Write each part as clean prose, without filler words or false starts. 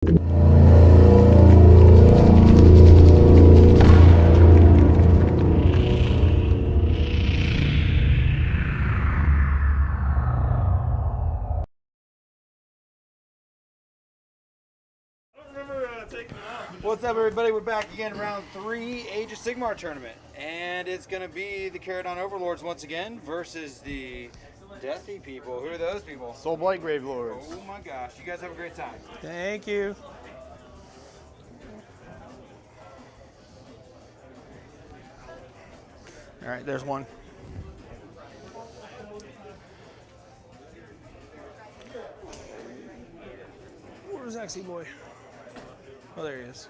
What's up, everybody? We're back again, round 3, Age of Sigmar tournament. And it's going to be the Caradon Overlords once again versus the Deathy people. Who are those people? Soulblight Grave Lords. Oh my gosh. You guys have a great time. Thank you. All right, there's one. Where's Axie Boy? Oh, there he is.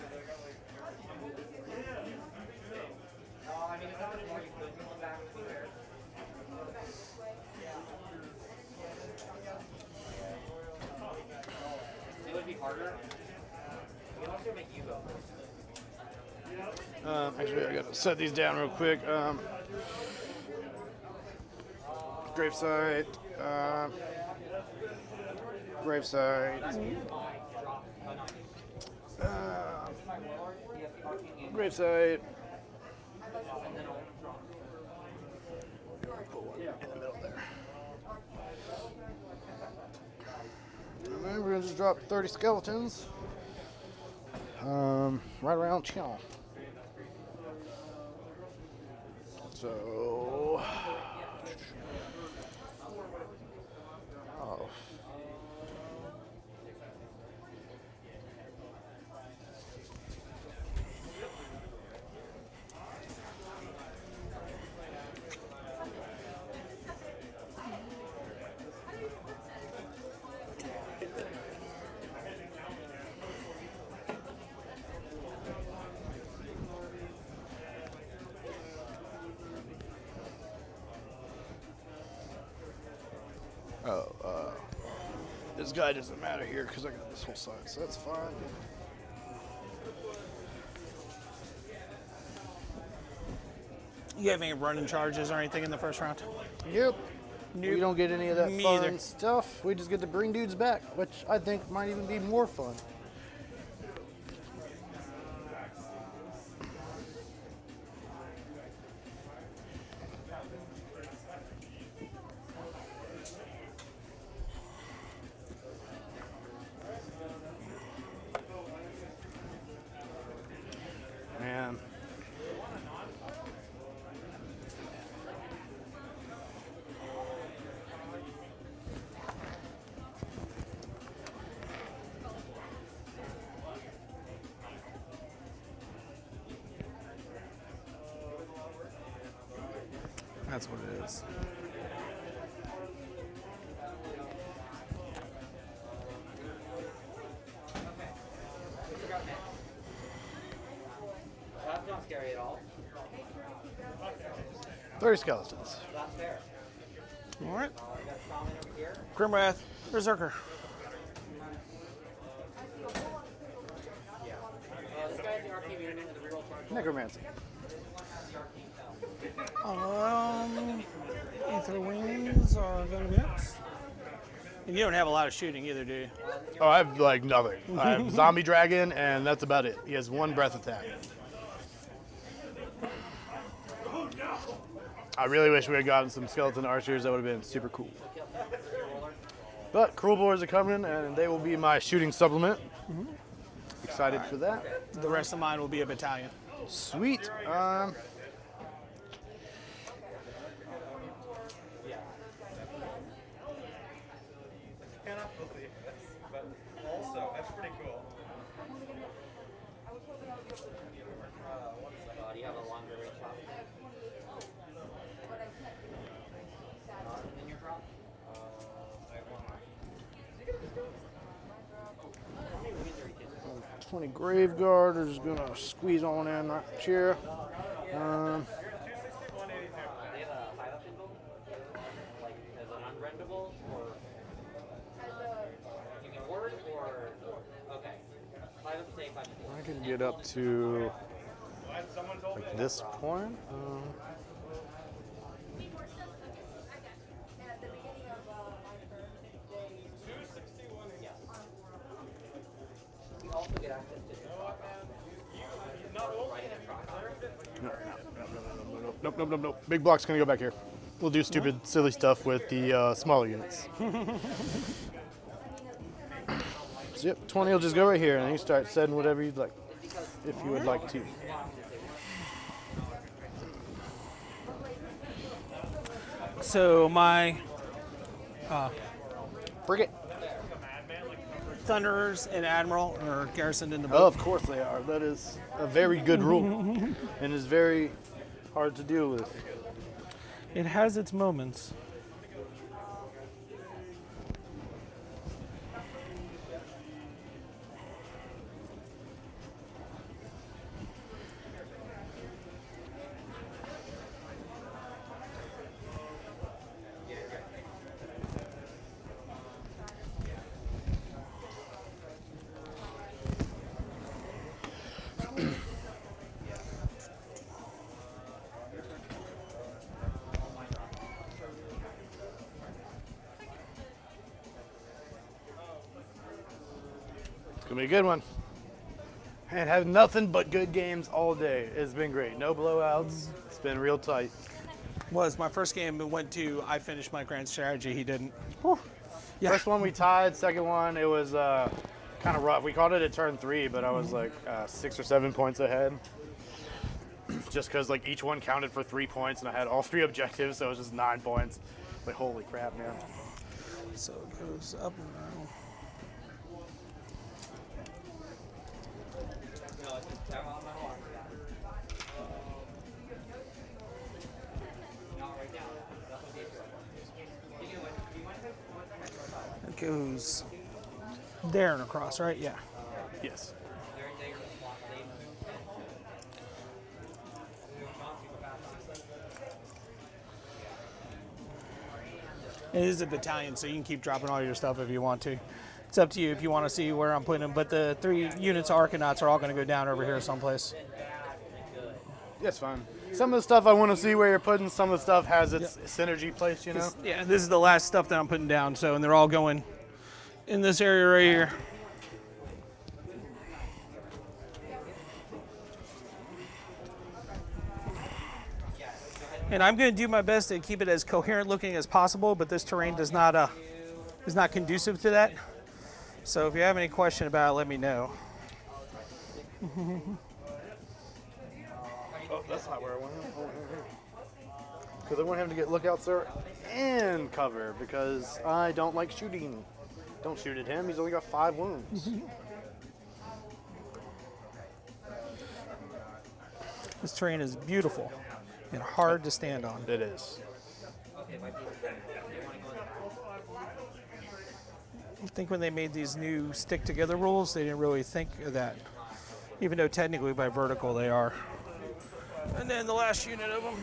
It would be harder. We can also make you go first. Actually, I gotta set these down real quick. Gravesite. Gravesite. Gravesite. Put one in the middle there. And then we're gonna just drop 30 skeletons. Right around channel. So, oh. This guy doesn't matter here because I got this whole side, so that's fine. You have any running charges or anything in the first round? Yep. Nope. We don't get any of that Me fun either. stuff. We just get to bring dudes back, which I think might even be more fun. Man. That's what it is. That's not scary at all. 30 skeletons. That's fair. All right. We got Shaman over here. Grimwrath, Berserker. Yeah. This guy has the arcane immunity to the reroll charge. Necromancy. Ether Wings are going to be next. And you don't have a lot of shooting either, do you? Oh, I have like nothing. I have Zombie Dragon, and that's about it. He has one breath attack. I really wish we had gotten some skeleton archers. That would have been super cool. But Cruel Boars are coming, and they will be my shooting supplement. Excited for that. The rest of mine will be a battalion. Sweet. Cannot believe this, but also, that's pretty cool. Do you have a longer range shot? Not in your drop? I have one How many wounds are you getting? 20 Grave Guard is gonna squeeze on in right here. They have a 5-up invul? Like, as an unrendable, or you can ward, or okay. 5-up save, 5-up save. I can get up to like this point. Nope. Big block's gonna go back here. We'll do stupid, silly stuff with the smaller units. So, yep, 20 will just go right here, and then you start setting whatever you'd like, if you would like to. So my Frigate. Thunderers and Admiral are garrisoned in the Oh, boat. of course they are. That is a very good rule, and is very hard to deal with. It has its moments. It's gonna be a good one. And have nothing but good games all day. It's been great. No blowouts. It's been real tight. Was my first game. It went to I finished my grand strategy. He didn't. Yeah. First one we tied. Second one it was kind of rough. We called it at turn 3, but I was like 6 or 7 points ahead. Just because like each one counted for 3 points, and I had all 3 objectives, so it was just 9 points. Like holy crap, man! So it goes up and down. It goes there and across, right? Yeah. Yes. It is a battalion, so you can keep dropping all your stuff if you want to. It's up to you if you want to see where I'm putting them, but the 3 units of Arcanauts are all going to go down over here someplace. That's fine. Some of the stuff I want to see where you're putting. Some of the stuff has its synergy place, you know. Yeah, this is the last stuff that I'm putting down, so, and they're all going in this area right here. And I'm going to do my best to keep it as coherent looking as possible, but this terrain is not conducive to that. So if you have any question about it, let me know. Oh, that's not where I want him. Because I want him to get lookout, sir, and cover, because I don't like shooting. Don't shoot at him. He's only got 5 wounds. This terrain is beautiful and hard to stand on. It is. I think when they made these new stick-together rules, they didn't really think of that, even though technically by vertical they are. And then the last unit of them.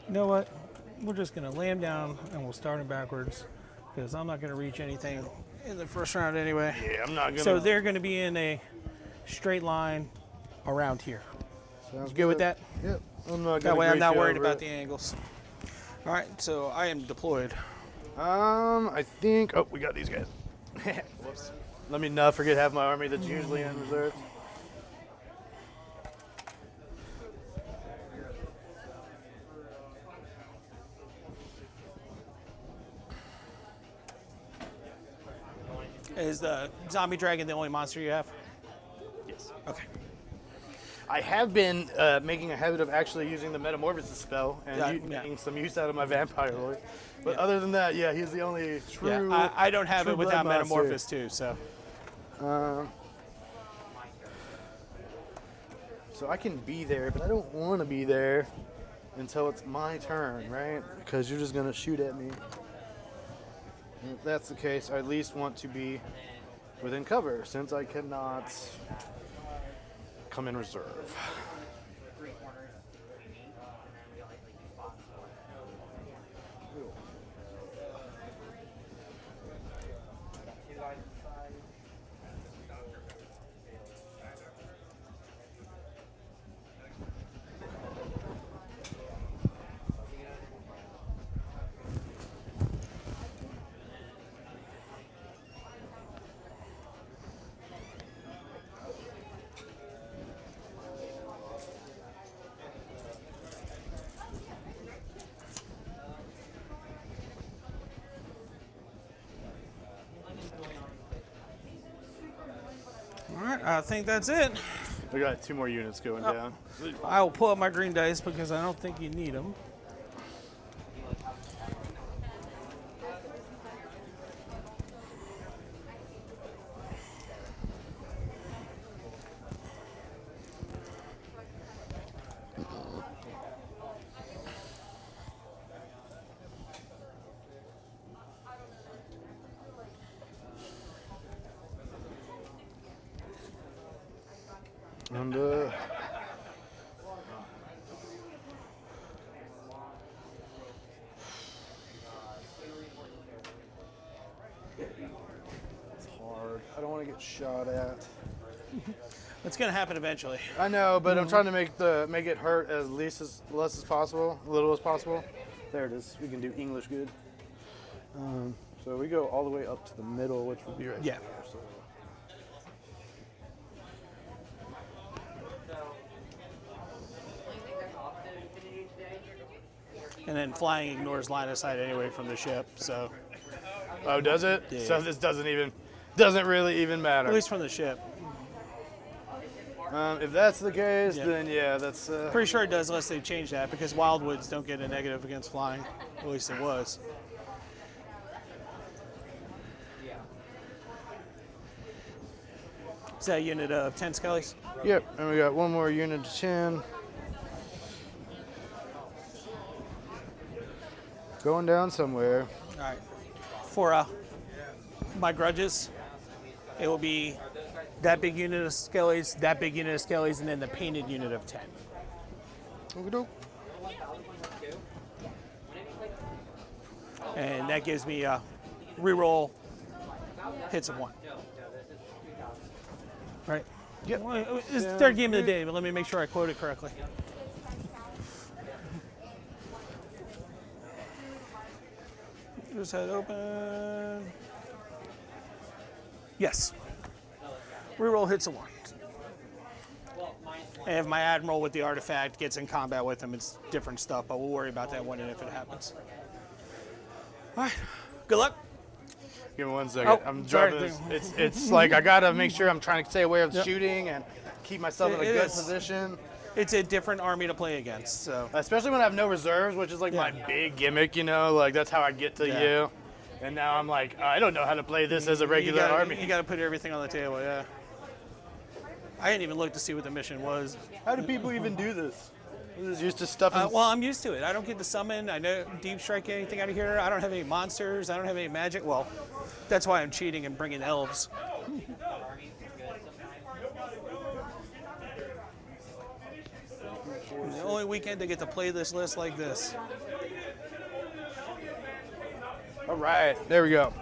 You know what? We're just going to lay them down and we'll start them backwards because I'm not going to reach anything in the first round anyway. Yeah, I'm not going to. So they're going to be in a straight line around here. Sounds Good with that? Yep. I'm not That gonna way I'm grease not you worried over about it. the angles. All right, so I am deployed. I think. Oh, we got these guys. Whoops. Let me not forget half my army that's usually in reserve. Is the zombie dragon the only monster you have? Yes. Okay. I have been making a habit of actually using the metamorphosis spell and making some use out of my vampire lord. But other than that, yeah, he's the only true. Yeah, I don't have true it without blood monster. metamorphosis too, so. So I can be there, but I don't want to be there until it's my turn, right? Because you're just going to shoot at me. And if that's the case, I at least want to be within cover, since I cannot come in reserve. All right, I think that's it. We got 2 more units going down. I will pull up my green dice because I don't think you need them. And it's hard. I don't want to get shot at. It's gonna happen eventually. I know, but I'm trying to make it hurt as less as possible, little as possible. There it is. We can do English good. So we go all the way up to the middle, which would be right Yeah. there. So. And then flying ignores line of sight anyway from the ship, so Oh, does it? Yeah. So this doesn't really even matter. at least from the ship. If that's the case, Yeah. then yeah, that's. Pretty sure it does unless they change that because Wildwoods don't get a negative against flying. At least it was. Is that a unit of 10 skellies? Yep, and we got 1 more unit to 10. Going down somewhere. All right. For my grudges, it will be that big unit of skellies, that big unit of skellies, and then the painted unit of 10. Okey-doke. And that gives me a reroll hits of 1. Right? Yep. Well, it's the third game of the day, but let me make sure I quote it correctly. Just had it open. Yes. Reroll hits a 1. And if my admiral with the artifact gets in combat with him, it's different stuff, but we'll worry about that one if it happens. All right. Good luck. Give me 1 second. Oh, I'm sorry. dropping this. It's like I gotta make sure I'm trying to stay away from Yep. shooting and keep myself in a It good is. position. It's a different army to play against, so. Especially when I have no reserves, which is like my Yeah. big gimmick, you know, like that's how I get to Yeah. you. And now I'm like, I don't know how to play this as a regular army. You got to put everything on the table, yeah. I didn't even look to see what the mission was. How do people even do this? I'm just used to stuffing. Well, I'm used to it. I don't get to summon. I know deep strike anything out of here. I don't have any monsters. I don't have any magic. Well, that's why I'm cheating and bringing elves. The only weekend I get to play this list like this. All right, there we go.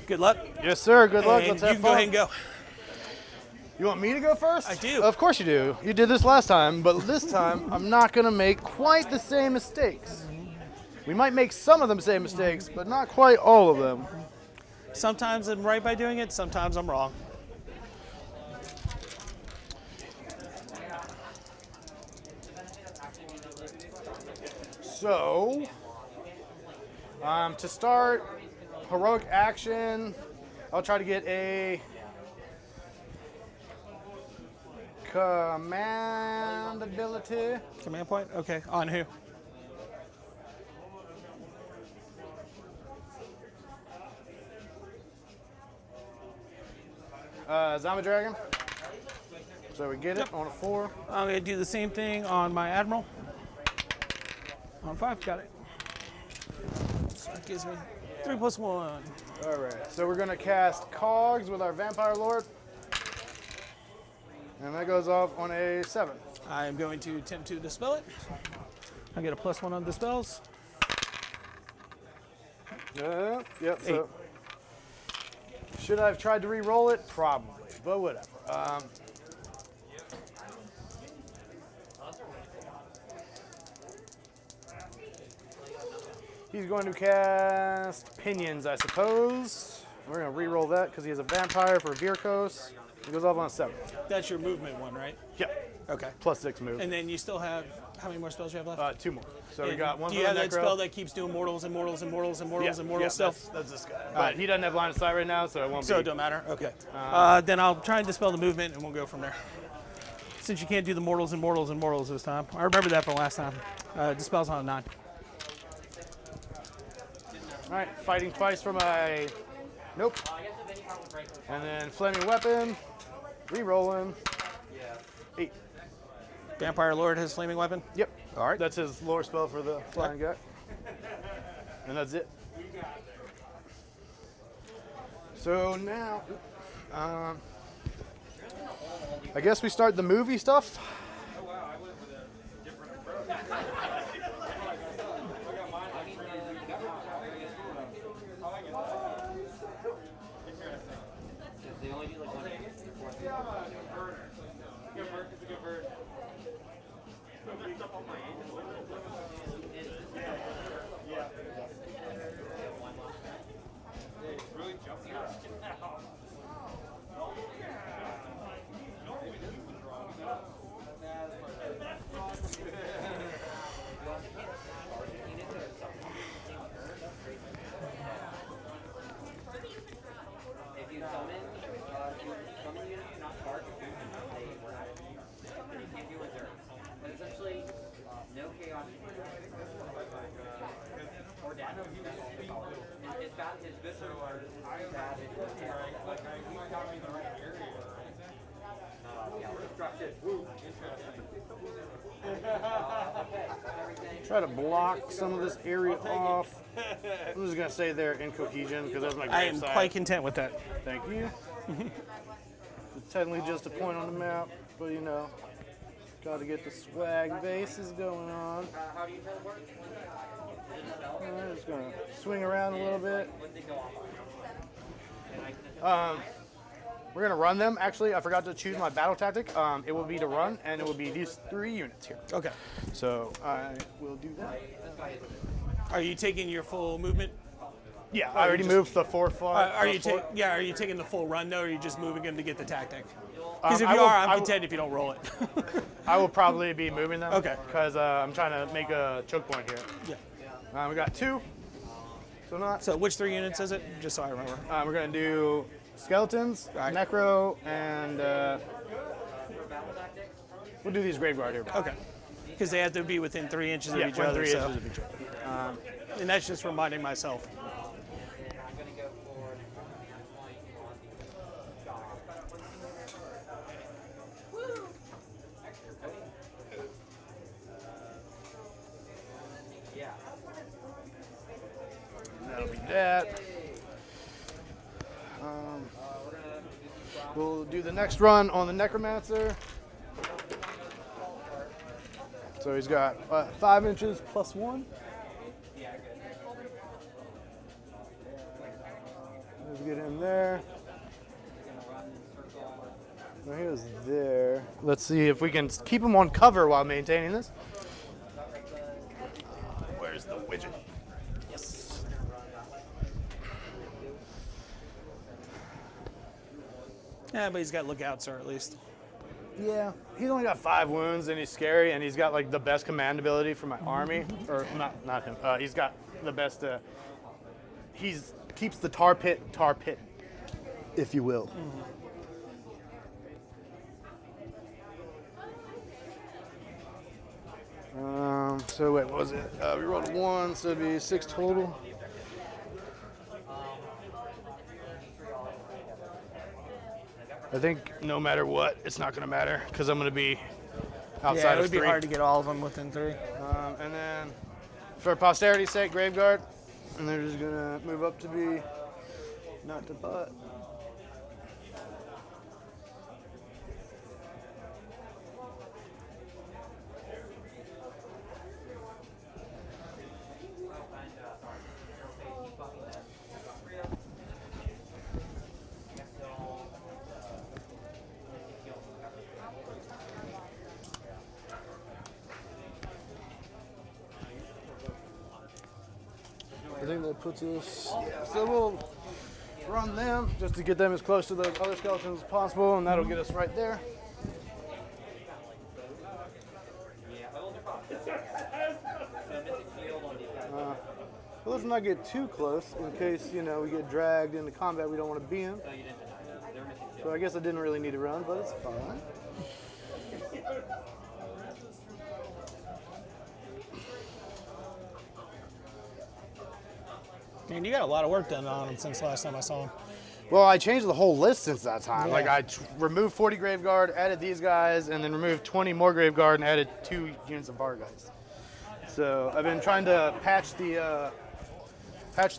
Good luck. Yes, sir. Good luck. And Let's you have can fun. go ahead and go. You want me to go first? I do. Of course you do. You did this last time, but this time I'm not gonna make quite the same mistakes. We might make some of them same mistakes, but not quite all of them. Sometimes I'm right by doing it. Sometimes I'm wrong. So, to start heroic action, I'll try to get a command ability. Command point? Okay. On who? Zombie Dragon. So we get it on a 4. I'm going to do the same thing on my Admiral. On 5, got it. So that gives me 3 plus 1. All right. So we're going to cast Cogs with our Vampire Lord. And that goes off on a 7. I am going to attempt to dispel it. I get a +1 on dispels. Yep. So should I have tried to re-roll it? Probably, but whatever. He's going to cast Pinions, I suppose. We're going to re-roll that because he has a Vampire for Virkos. He goes off on a 7. That's your movement one, right? Yep. Okay. +6 move. And then you still have, how many more spells do you have left? 2 more. So we And got one. do you have that spell that keeps doing mortals and mortals and mortals and mortals and mortals still? That's this guy. But he doesn't have line of sight right now, so it won't So be. it don't matter? Okay. Then I'll try and dispel the movement and we'll go from there. Since you can't do the mortals and mortals and mortals this time. I remember that from last time. Dispel's on a 9. All right, fighting twice for my. Nope. And then Flaming Weapon. Re-rolling. 8. Vampire Lord has Flaming Weapon? Yep. All right. That's his lore spell for the flying guy. And that's it. So now, I guess we start the movie stuff. Try to block some of this area off. I'm just gonna say they're in cohesion because that's my I am gravesite. quite content with that. Thank you. It's technically just a point on the map, but you know, got to get the swag bases going on. How do you teleport? I'm just gonna swing around a little bit. We're gonna run them. Actually, I forgot to choose my battle tactic. It will be to run, and it will be these 3 units here. Okay. So I will do that. Are you taking your full movement? Yeah, I already moved the 4 far. Are you taking the full run though, or are you just moving them to get the tactic? Because if I you will- are, I I'm will- content if you don't roll it. I will probably be moving them. Okay. Because I'm trying to make a choke point here. Yeah. We got 2. So not. So which 3 units is it? Just so I remember. We're gonna do skeletons, Right. necro, and we'll do these graveyard here. Okay. Because they have to be within 3 inches of Yeah, each within other. 3 So. inches of each other. And that's just reminding myself. That'll be that. We'll do the next run on the Necromancer. So he's got 5 inches plus 1. Let's get in there. Now he was there. Let's see if we can keep him on cover while maintaining this. Where's the widget? Yes. Yeah, but he's got lookouts, or at least. Yeah, he's only got 5 wounds and he's scary and he's got like the best command ability for my army. Or not him. He's got the best. He's keeps the tar pit, if you will. So wait, what was it? We rolled a 1, so it'd be 6 total. I think no matter what, it's not going to matter because I'm going to be Yeah, outside it of would be 3. hard to get all of them within 3. And then for posterity's sake, Graveguard. And they're just going to move up to be not to butt. I think that puts us, so we'll run them just to get them as close to those other skeletons as possible, and that'll get us right there. But let's not get too close in case, you know, we get dragged into combat we don't want to be in. So I guess I didn't really need to run, but it's fine. Man, you got a lot of work done on them since last time I saw them. Well, I changed the whole list since that time. Yeah. Like, I removed 40 Graveguard, added these guys, and then removed 20 more Graveguard and added 2 units of Var guys. So I've been trying to patch the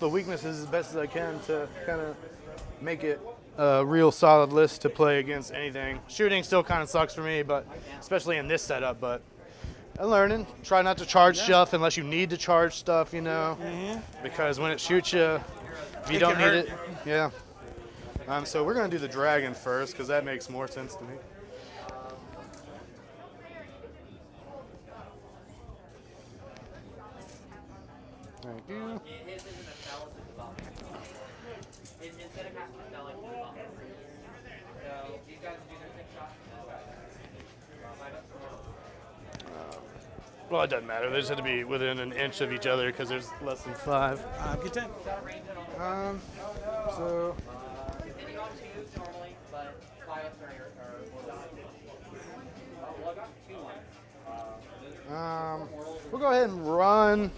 weaknesses as best as I can to kind of make it a real solid list to play against anything. Shooting still kind of sucks for me, but especially in this setup. But I'm learning. Try not to charge stuff unless you need to charge stuff, you know, because when it shoots you, if you don't need it, yeah. So we're gonna do the dragon first because that makes more sense to me. Thank you. His isn't a spell, it's a buff. Instead of casting a spell, it's a buff. So these guys do their 6 shots. Well, it doesn't matter. They just have to be within an inch of each other because there's less than 5. Get 10. So Then you got 2 normally, but 5 are well, I got 2 ones. we'll go ahead and run.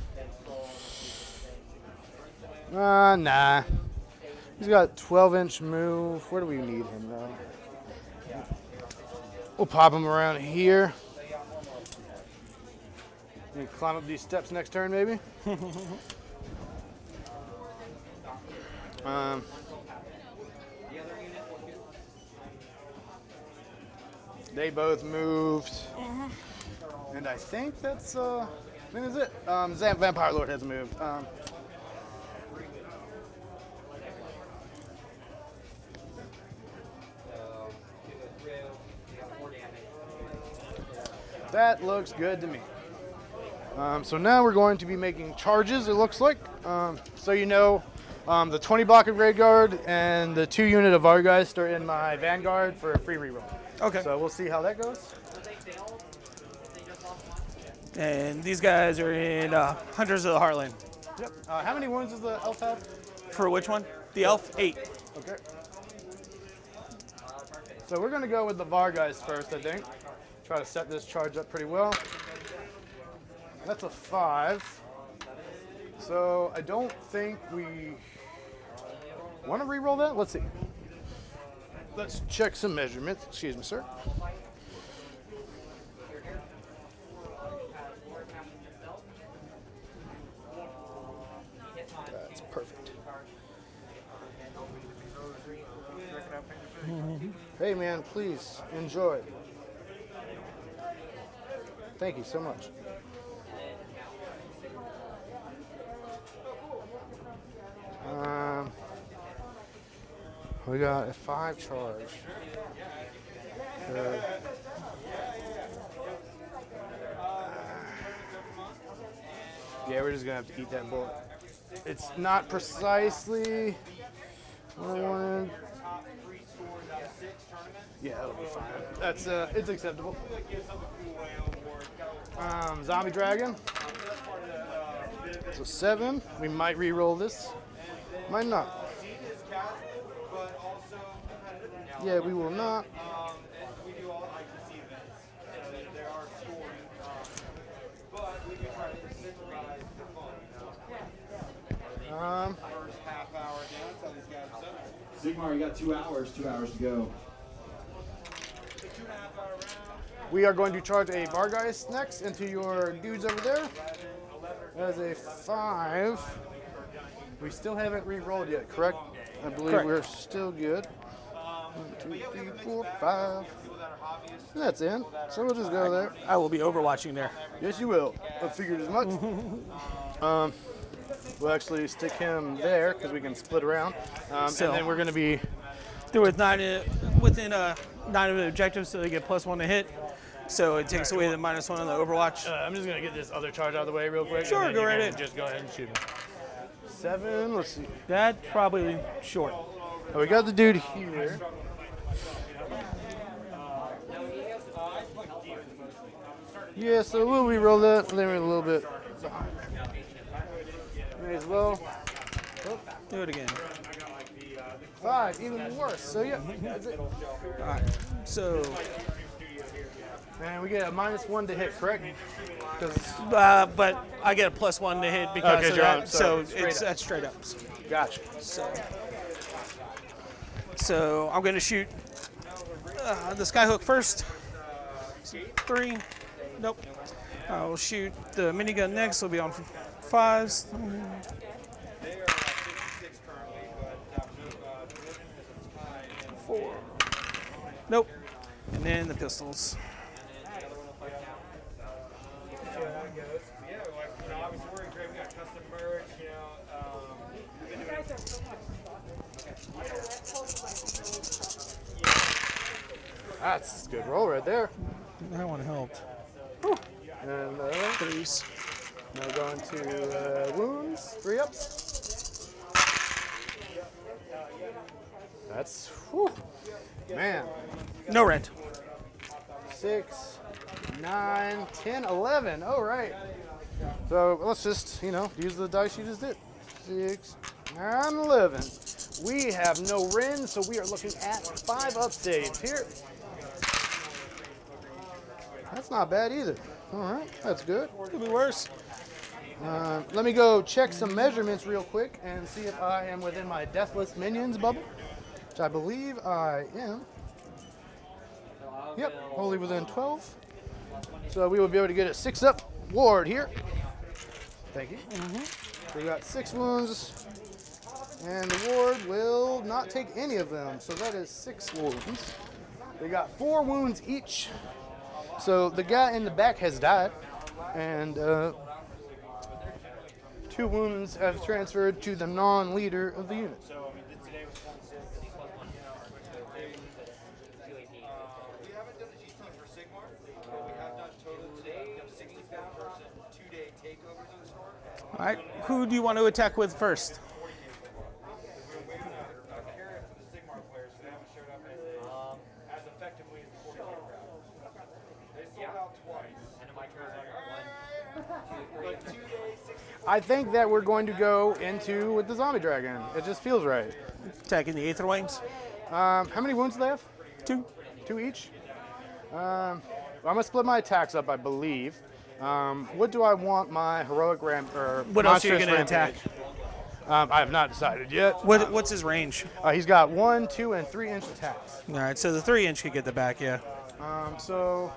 Nah. He's got 12-inch move. Where do we need him though? We'll pop him around here. You climb up these steps next turn, maybe. They both moved, and I think that's I think that's it. Vampire Lord has moved. That looks good to me. So now we're going to be making charges, it looks like. So you know, the 20 block of Great Guard and the 2 unit of Vargeist are in my Vanguard for a free reroll. Okay. So we'll see how that goes. And these guys are in Hunters of the Heartland. Yep. How many wounds does the elf have? For which one? The elf? 8. Okay. So we're going to go with the Vargeist first, I think. Try to set this charge up pretty well. That's a 5. So I don't think we want to re-roll that. Let's see. Let's check some measurements. Excuse me, sir. That's perfect. Hey man, please enjoy. Thank you so much. We got a 5 charge. Yeah, we're just gonna have to eat that bullet. It's not precisely what I wanted. Yeah, that'll be fine. That's it's acceptable. Zombie Dragon. So 7. We might re-roll this. Might not. Yeah, we will not. Sigmar, you got 2 hours. 2 hours to go. We are going to charge a Vargeist next into your dudes over there. That is a 5. We still haven't re-rolled yet, correct? I believe Correct. we're still good. 1, 2, 3, 4, 5. And that's in. So we'll just go there. I will be overwatching there. Yes, you will. I figured as much. We'll actually stick him there because we can split around. And then we're going to be... They're within 9 of the objectives, so they get +1 to hit. So it takes away the -1 on the Overwatch. I'm just going to get this other charge out of the way real quick. Sure, and then go you right can in. Just go ahead and shoot him. 7, let's see. That's probably short. Oh, we got the dude here. Yeah, so we'll re-roll that. Then we're a little bit behind. May as well. Do it again. 5, even worse. So yeah, that's it. All right. So, And we get a -1 to hit, correct? but I get a +1 to hit because Okay, of you're that. on, So straight it's up. that's straight up. Gotcha. So I'm going to shoot the Skyhook first. 3. Nope. I will shoot the minigun next. Will be on 5s. They are 66 currently, but 4. Nope. And then the pistols. Yeah, like, obviously we're in great. We got custom merch, we've been doing That's a good roll right there. That one helped. And 3s. now going to wounds, 3 ups. That's, whew, man. No rent. 6, 9, 10, 11. All right. So let's just, use the dice you just did. 6, 9, 11. We have no Ren, so we are looking at 5 up saves here. That's not bad either. All right, that's good. Could be worse. Let me go check some measurements real quick and see if I am within my Deathless Minions bubble, which I believe I am. Yep, wholly within 12. So we will be able to get a 6-up ward here. Thank you. We got 6 wounds, and the ward will not take any of them. So that is 6 wounds. They got 4 wounds each. So the guy in the back has died, and 2 wounds have transferred to the non-leader of the unit. We haven't done a GT for Sigmar, but we have done total today of 60,000 2-day takeovers of the store. All right. Who do you want to attack with first? We're waiting for a carrot for the Sigmar players, so they haven't showed up as effectively as the 40K crowd. They sold out twice. And my turn is 1, 2, 3. But 2 days, 60. I think that we're going to go into with the zombie dragon. It just feels right. Attacking the Aether Wings. How many wounds do they have? 2. 2 each. I'm gonna split my attacks up, I believe. What do I want my heroic or What else are you monstrous going to attack? rampage? I have not decided yet. What's his range? He's got 1, 2, and 3 inch attacks. All right. So the 3-inch could get the back. Yeah. So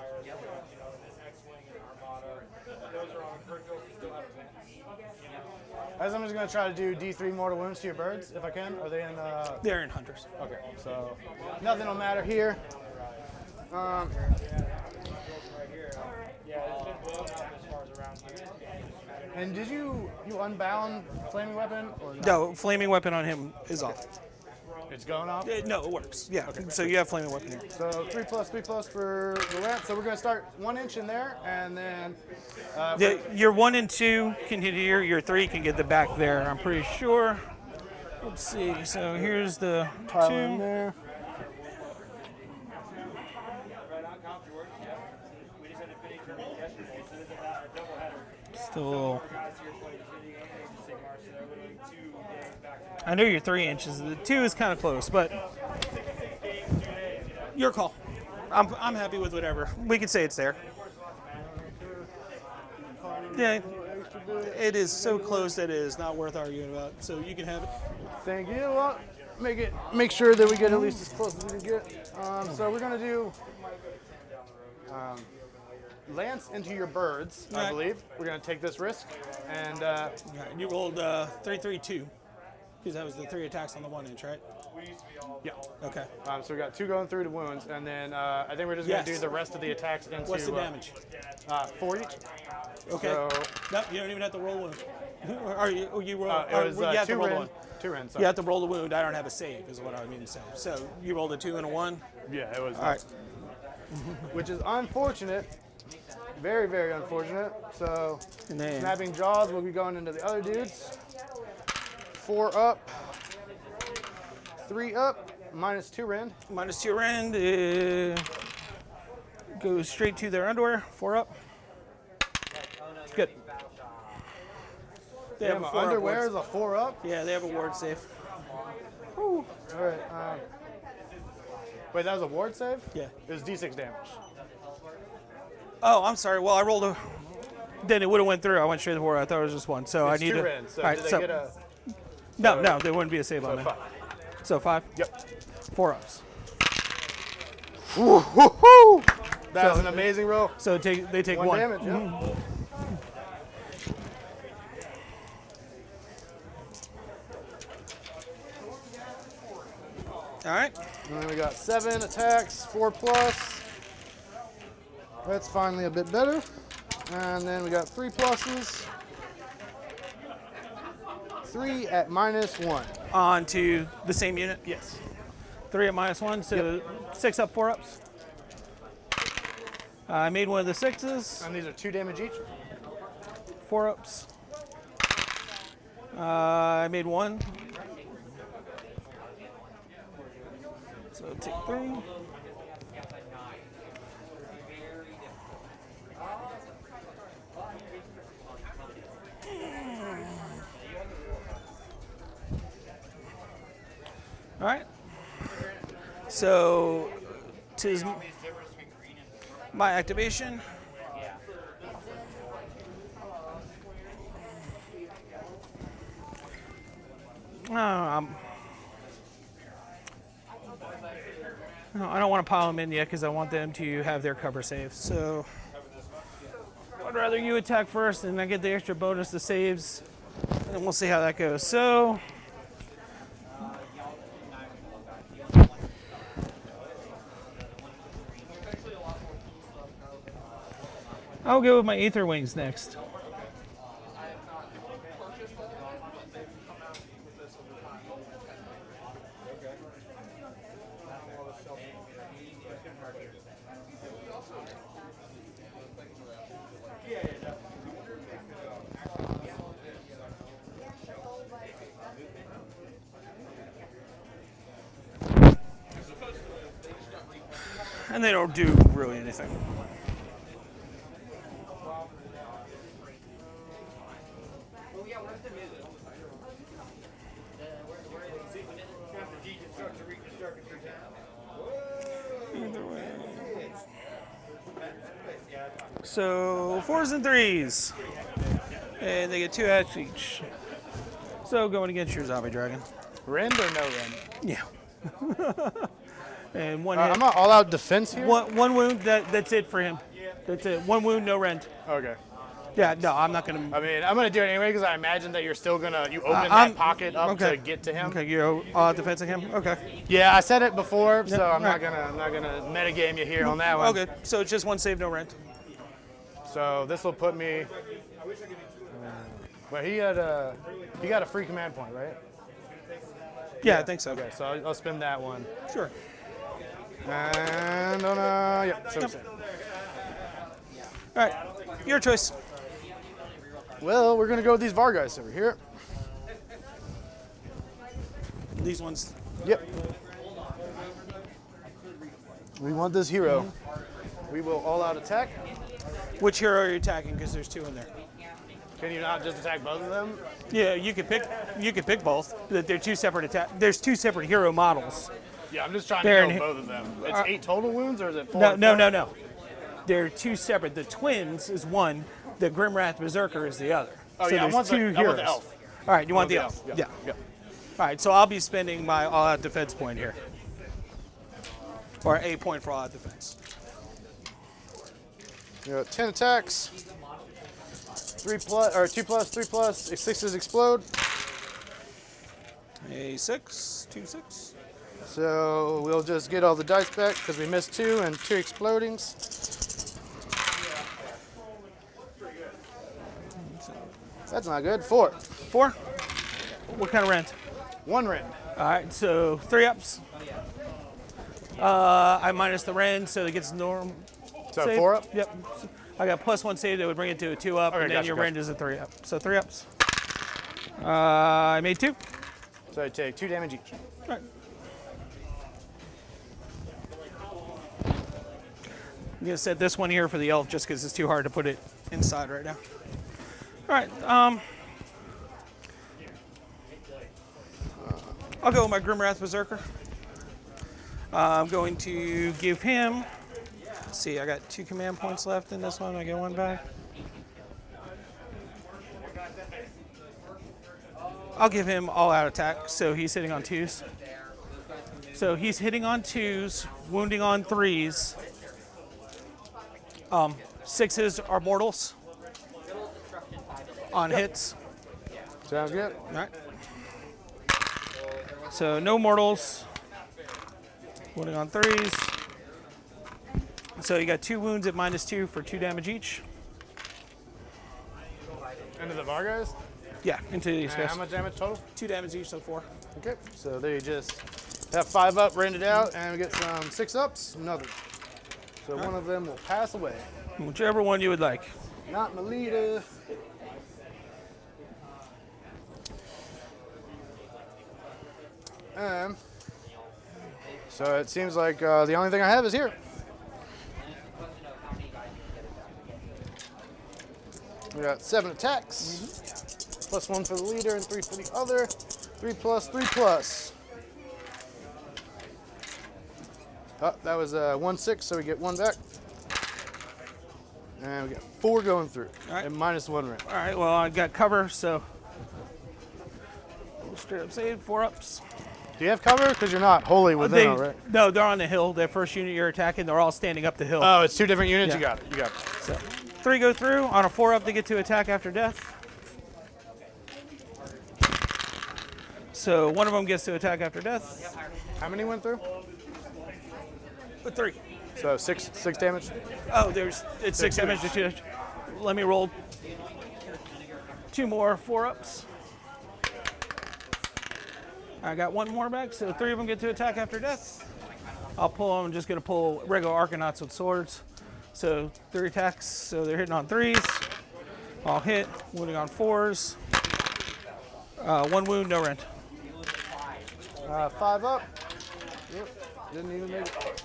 as I'm just gonna try to do D3 mortal wounds to your birds if I can. Are they in? They're in hunters. Okay, so nothing will matter here. And did you unbound flaming weapon or no? No, flaming weapon on him is off. It's going off. No, it works. Yeah. So you have flaming weapon here. So 3+3+ for the ramp. So we're gonna start 1 inch in there, and then Your 1 and 2 can hit here. Your 3 can get the back there. I'm pretty sure. Let's see. So here's the pile in 2. there. Still a little. I know your 3 inches. The 2 is kind of close, but your call. I'm happy with whatever. We can say it's there. Yeah, it is so close that it is not worth arguing about. So you can have it. Thank you. Well, make sure that we get at least as close as we can get. So we're gonna do Lance into your birds, I Alright. believe. We're going to take this risk. And All right, you rolled 3-3-2 because that was the 3 attacks on the 1 inch, right? yeah. Okay. So we got 2 going through to wounds, and then I think we're just going to Yes. do the rest of the attacks into. What's the damage? 4 each. Okay. So No, you don't even have to roll a wound. you roll. it was you have to 2 roll the rend. 1. 2 rend. You have to roll the wound. I don't have a save, is what I mean to say. So you rolled a 2 and a 1. Yeah, it was. All right. Which is unfortunate. Very, very unfortunate. So And then snapping jaws will be going into the other dudes. 4 up. 3 up. Minus 2 rend. -2 rend goes straight to their underwear. 4 up. Good. They Yeah, have a my 4 up underwear ward. is a 4 up. Yeah, they have a ward save. All right. Wait, that was a ward save? Yeah. It was D6 damage. Oh, I'm sorry. Well, I rolled a. Then it would have went through. I went straight to 4. I thought it was just 1. So It's I need 2 to. rend. So all right, did they so get a no, there wouldn't be a save on that. 5? So 5. Yep. 4 ups. Woo-hoo-hoo! That's So- an amazing roll. So they take 1 1. damage, yeah. All right. And then we got 7 attacks, 4 plus. That's finally a bit better. And then we got 3 pluses. 3 at -1. On to the same unit. Yes. 3 at -1. So 6 up, 4 ups. I made one of the 6s. And these are 2 damage each. 4 ups. I made 1. So take 3. All right. So, tis my activation. No, I don't want to pile them in yet because I want them to have their cover save. So I'd rather you attack first and I get the extra bonus to saves, and we'll see how that goes. So I'll go with my Aether Wings next. And they don't do really anything. So 4s and 3s. And they get 2 hats each. So going against your zombie dragon. Rend or no rend? Yeah. And 1 hit. I'm not all out defense here. One wound, that's it for him. That's it. 1 wound, no rend. Okay. Yeah, no, I'm not going to. I mean, I'm gonna do it anyway because I imagine that you're still gonna open I'm- that pocket up okay. to get to him. Okay, you're all out defensing him? Okay. Yeah, I said it before, so I'm right. not gonna metagame you here on that one. Oh, good. So it's just 1 save, no rent. So this will put me. But he got a free command point, right? Yeah, I think so. Okay, so I'll spend that one. Sure. And on yep, so same. All right, your choice. Well, we're gonna go with these VAR guys over here. These ones. Yep. We want this hero. We will all out attack. Which hero are you attacking? Because there's 2 in there. Can you not just attack both of them? Yeah, you could pick both. But they're 2 separate attack. There's 2 separate hero models. Yeah, I'm just trying They're to in kill both of them. It's 8 total wounds, or is it 4? No. They're 2 separate. The twins is 1. The Grimwrath Berserker is the other. Oh, so yeah, I there's want 2 the heroes. elf. All right, you want the the elf? elf, Yeah. yeah. All right, so I'll be spending my all-out defense point here, or a point for all-out defense. You got 10 attacks. 3 plus or 2 plus, 3 plus. 6s explode. A 6, 2 6. So we'll just get all the dice back because we missed 2 and 2 explodings. That's not good. 4. 4. What kind of rend? 1 rend. All right, so 3 ups. I minus the rend, so it gets norm. So save. 4 up? Yep. I got +1 save that would bring it to a 2 up, Okay, and then gotcha, your gotcha. rend is a 3 up. So 3 ups. I made 2. So I take 2 damage each. All right. I'm gonna set this one here for the elf just because it's too hard to put it inside right now. All right. I'll go with my Grimwrath Berserker. I'm going to give him. Let's see, I got 2 command points left in this one. I get 1 back. I'll give him all-out attack, so he's hitting on 2s. So he's hitting on 2s, wounding on 3s. 6s are mortals on hits. Sounds good. All right. So no mortals. Wounding on 3s. So you got 2 wounds at -2 for 2 damage each. Into the Vargas? Yeah, into these And guys. how much damage total? 2 damage each, so 4. Okay, so they just have 5 up, rented out, and we get some 6 ups, nothing. So one of them will pass away. Whichever one you would like. Not Melita. So it seems like the only thing I have is here. We got 7 attacks, +1 for the leader and 3 for the other. 3 plus, 3 plus. Oh, that was 1 6, so we get 1 back. And we got 4 going through, All right. and -1 rend. All right, well, I got cover, so we'll straight up save 4 ups. Do you have cover? Because you're not wholly within, all right? No, they're on the hill. That first unit you're attacking, they're all standing up the hill. Oh, it's 2 different units? Yeah. You got it, you got it. So 3 go through. On a 4 up, they get to attack after death. So one of them gets to attack after death. How many went through? With 3. So 6 damage? Oh, it's 6 damage to 2. Let me roll 2 more 4 ups. I got 1 more back, so 3 of them get to attack after death. I'll pull them. I'm just going to pull regular Arcanauts with swords. So 3 attacks, so they're hitting on 3s. I'll hit, wounding on 4s. 1 wound, no rend. 5 up. Yep, didn't even make it.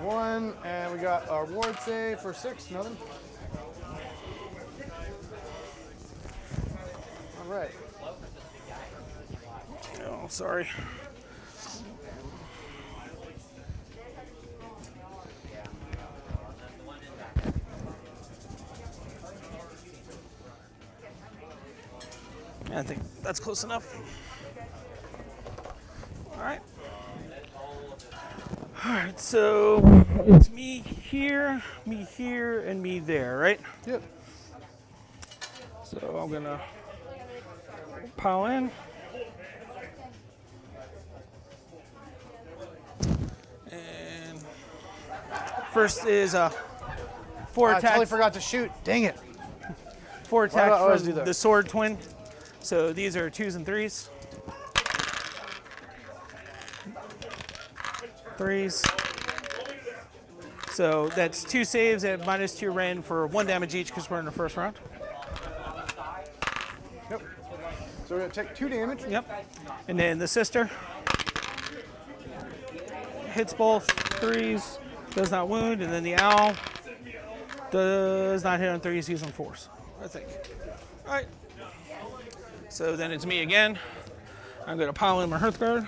1, and we got our ward save for 6, nothing. All right. Oh, sorry. I think that's close enough. All right. All right, so it's me here, and me there, right? Yep. So I'm gonna pile in. And first is 4 I attacks. totally forgot to shoot. Dang it. 4 Why do I attacks always for do that? the sword twin. So these are 2s and 3s. 3s. So that's 2 saves at -2 rend for 1 damage each because we're in the first round. Yep. So we're going to take 2 damage. Yep. And then the sister hits both 3s, does not wound, and then the owl does not hit on 3s, he's on 4s, I think. All right. So then it's me again. I'm going to pile in my Hearthguard.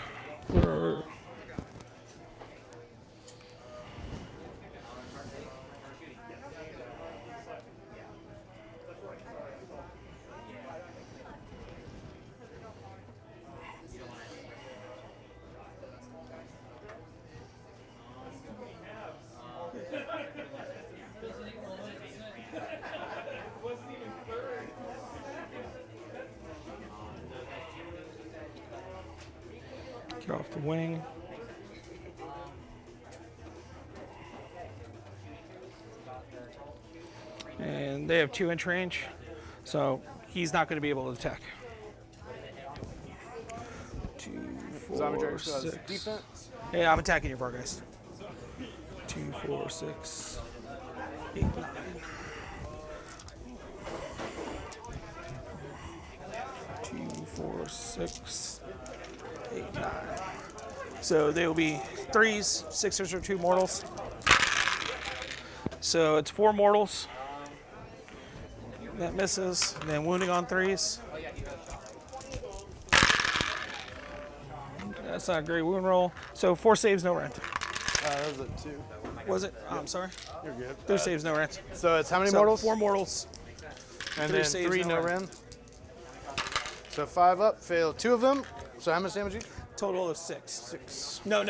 Get off the wing. And they have 2-inch range, so he's not going to be able to attack. 2, 4, 6. Defense. Yeah, I'm attacking your Vargeist. 2, 4, 6, 8, 9. 2, 4, 6, 8, 9. So they will be 3s, 6s, or 2 mortals. So it's 4 mortals. That misses. And then wounding on 3s. That's not a great wound roll. So 4 saves, no rent. That was a 2. Was it? Oh, I'm sorry. You're good. 3 saves, no rent. So it's how many So mortals? 4 mortals. And 3 then saves, 3 no no rend. rend. So 5 up, fail 2 of them. So how much damage each? Total of 6. 6. No.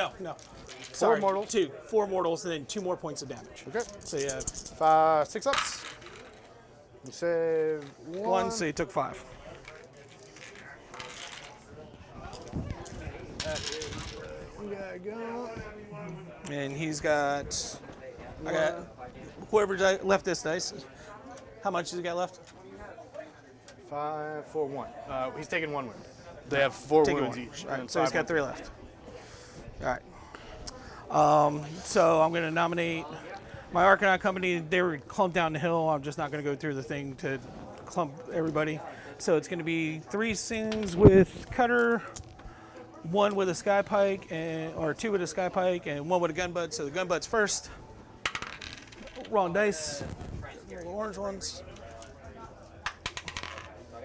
Sorry, mortals. 2. 4 mortals, and then 2 more points of damage. Okay. So you have 5, 6 ups. You save 1, so you took 5. Go. And he's got. I got. Whoever left this dice. How much has he got left? 5, 4, 1. He's taking 1 wound. They have 4 Taking wounds 1. each. All right, and so he's 5 got 3 left. All right. So I'm going to nominate my Arcanaut company. They were clumped down the hill. I'm just not going to go through the thing to clump everybody. So it's going to be 3 sings with Cutter, 1 with a Sky Pike, or 2 with a Sky Pike, and 1 with a Gun Butt. So the Gun Butt's first. Wrong dice. The orange ones.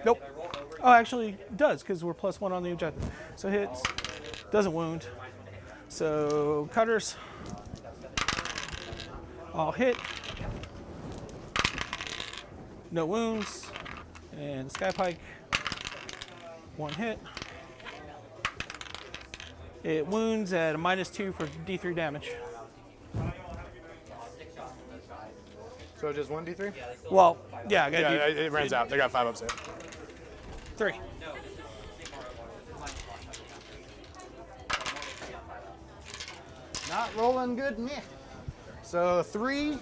Nope. Oh, actually, it does, because we're +1 on the objective. So hits. Doesn't wound. So Cutters. All hit. No wounds. And Sky Pike. 1 hit. It wounds at a -2 for D3 damage. So just 1d3? Well, yeah, I got Yeah, it runs out. They got 5 ups there. 3. Not rolling good, meh. So 3.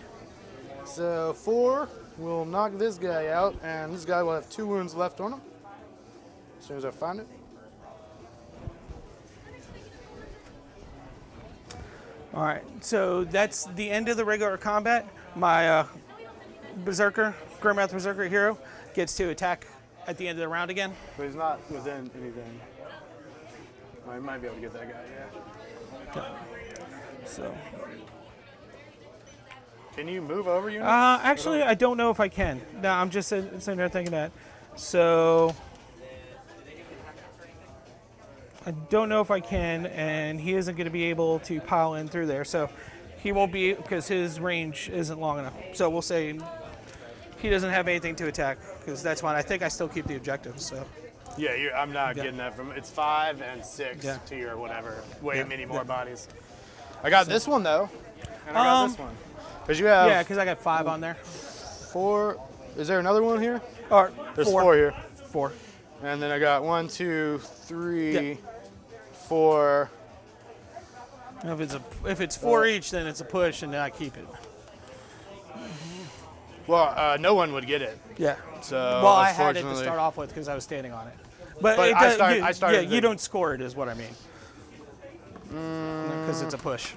So 4 will knock this guy out, and this guy will have 2 wounds left on him. As soon as I find it. All right, so that's the end of the regular combat. My Berserker, Grandmouth Berserker hero, gets to attack at the end of the round again. But he's not within anything. I might be able to get that guy, yeah. So, Can you move over units? actually, I don't know if I can. No, I'm just sitting there thinking that. So, I don't know if I can, and he isn't going to be able to pile in through there. So, he won't be, because his range isn't long enough. So, we'll say he doesn't have anything to attack, because that's fine. I think I still keep the objective, so. Yeah, I'm not getting that from. It's 5 and 6 Yeah. to your whatever. Way Yeah, many more yeah. bodies. I got this one though, and I got this one. Because you have Yeah, because I got 5 on there. 4. Is there another one here? Or There's 4 here. 4. And then I got 1, 2, 3, Yeah. 4. If it's 4 each, then it's a push, and then I keep it. Well, no one would get it. Yeah. So Well, I had it to unfortunately- start off with because I was standing on it. But But it I does, started- you, I started yeah, the- you don't score it, is what I mean. Because it's a push.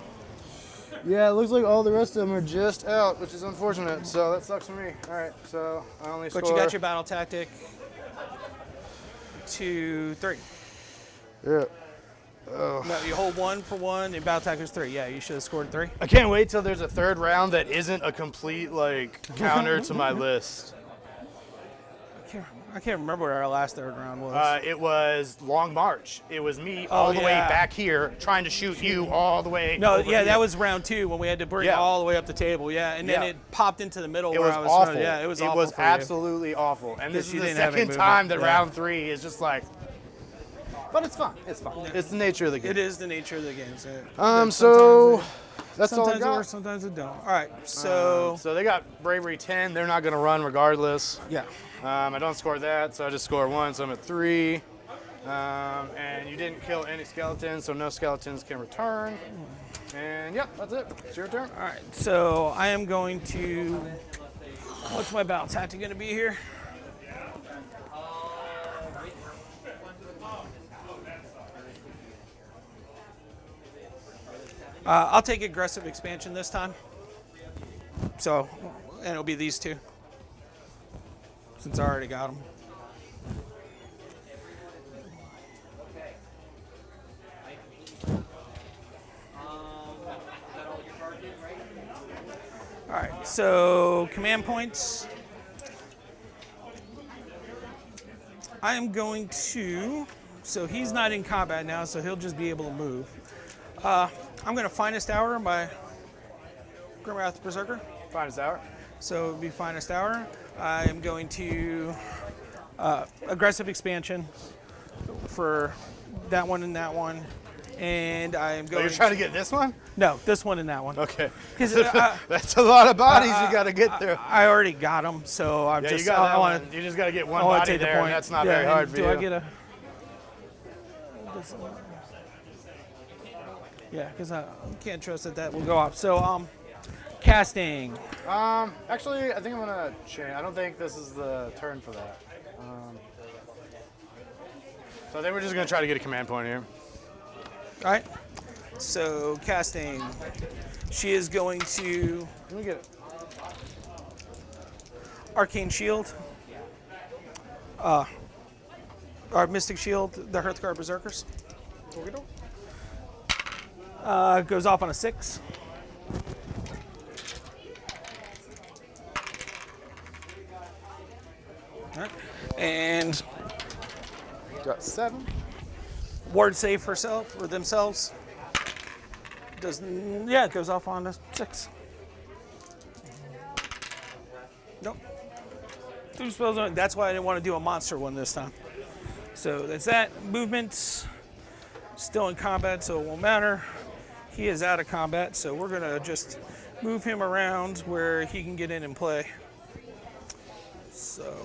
Yeah, it looks like all the rest of them are just out, which is unfortunate. So that sucks for me. All right, so I only score. But you got your battle tactic. 2, 3. Yeah. No, you hold 1 for 1, and battle tactic is 3. Yeah, you should have scored 3. I can't wait till there's a third round that isn't a complete counter to my list. I can't remember what our last third round was. It was Long March. It was me all the way yeah. back here trying to shoot you all the way. No, over yeah, here. that was round 2 when we had to bring Yeah. all the way up the table. Yeah, and then Yeah. it popped into the middle It where was I was awful. Yeah, it was awful. It was for you. absolutely awful. And this is you the didn't have any second time that movement. Yeah. round 3 is just like. But it's fun. It's fun. It's the nature of the game. It is the nature of the game. So So that's all I sometimes it got. works, sometimes it don't. All right, so So they got Bravery 10. They're not going to run regardless. yeah. I don't score that, so I just score 1, so I'm at 3. And you didn't kill any skeletons, so no skeletons can return. And yep, that's it. It's your turn. All right, so I am going to. What's my bounce tactic going to be here? I'll take aggressive expansion this time. So, and it'll be these two, since I already got them. All right, so command points. I am going to, so he's not in combat now, so he'll just be able to move. I'm going to Finest Hour my Grimwrath Berserker. Finest Hour. So it'll be Finest Hour. I am going to aggressive expansion for that one and that one. And I am going. You're trying to get this one? No, this one and that one. Okay. 'Cause, That's a lot of bodies you got to get through. I already got them, so I'm Yeah, just. you got that I want one. You just got to get one I want to body take the there, and point. that's not Yeah, very hard and for do you. I get a? Yeah, because I can't trust that will go up. So, casting. Actually, I think I'm gonna change. I don't think this is the turn for that. So I think we're just gonna try to get a command point here. All right. So casting. She is going to Let me get it. Arcane Shield. Our Mystic Shield, the Hearthguard Berserkers. Goes off on a 6. All right. And Got 7. ward save herself or themselves. It goes off on a 6. Nope. 2 spells on. That's why I didn't want to do a monster one this time. So that's that. Movements. Still in combat, so it won't matter. He is out of combat, so we're gonna just move him around where he can get in and play. So.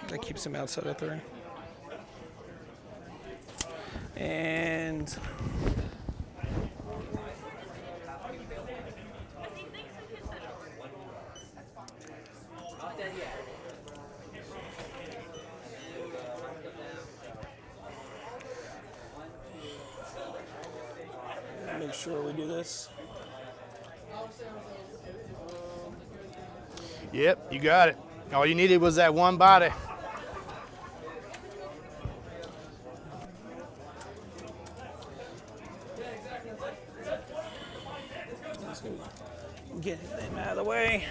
That keeps him outside of 3. And make sure we do this. Yep, you got it. All you needed was that one body. Get him out of the way.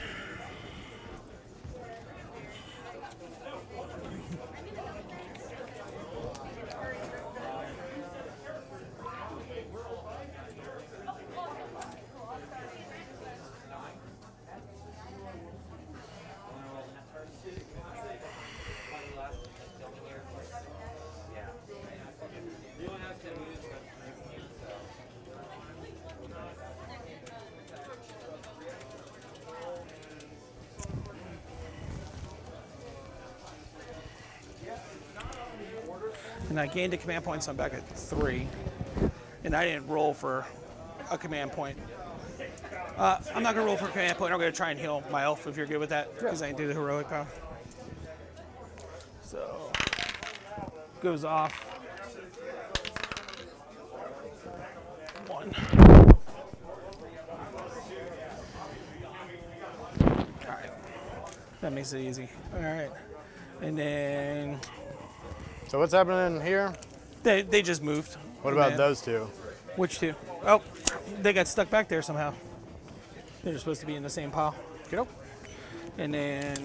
And I gained a command point, so I'm back at 3. And I didn't roll for a command point. I'm not going to roll for a command point. I'm going to try and heal my elf if you're good with that, because I didn't do the heroic power. So, goes off. 1. All right. That makes it easy. All right. And then So what's happening here? they just moved. What And about then- those two? Which two? Oh, they got stuck back there somehow. They're supposed to be in the same pile. Get up. And then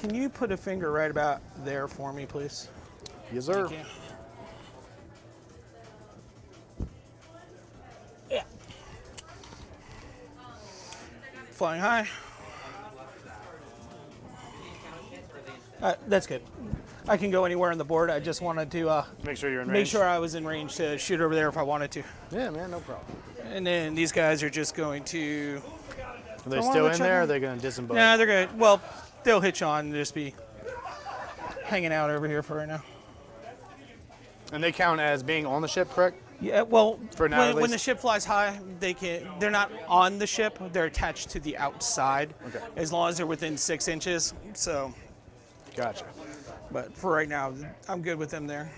can you put a finger right about there for me, please? Yes, sir. Thank you. Yeah. Flying high. That's good. I can go anywhere on the board. I just wanted to Make sure you're in range. make sure I was in range to shoot over there if I wanted to. Yeah, man, no problem. And then these guys are just going to. Are they I wanna still let in you there? Or know. are they going to disembark? Nah, they're good. Well, they'll hitch on and just be hanging out over here for right now. And they count as being on the ship, correct? Yeah, well, For now, at when the least? ship flies high, they're not on the ship. They're attached to the outside, Okay. as long as they're within 6 inches. So, Gotcha. but for right now, I'm good with them there.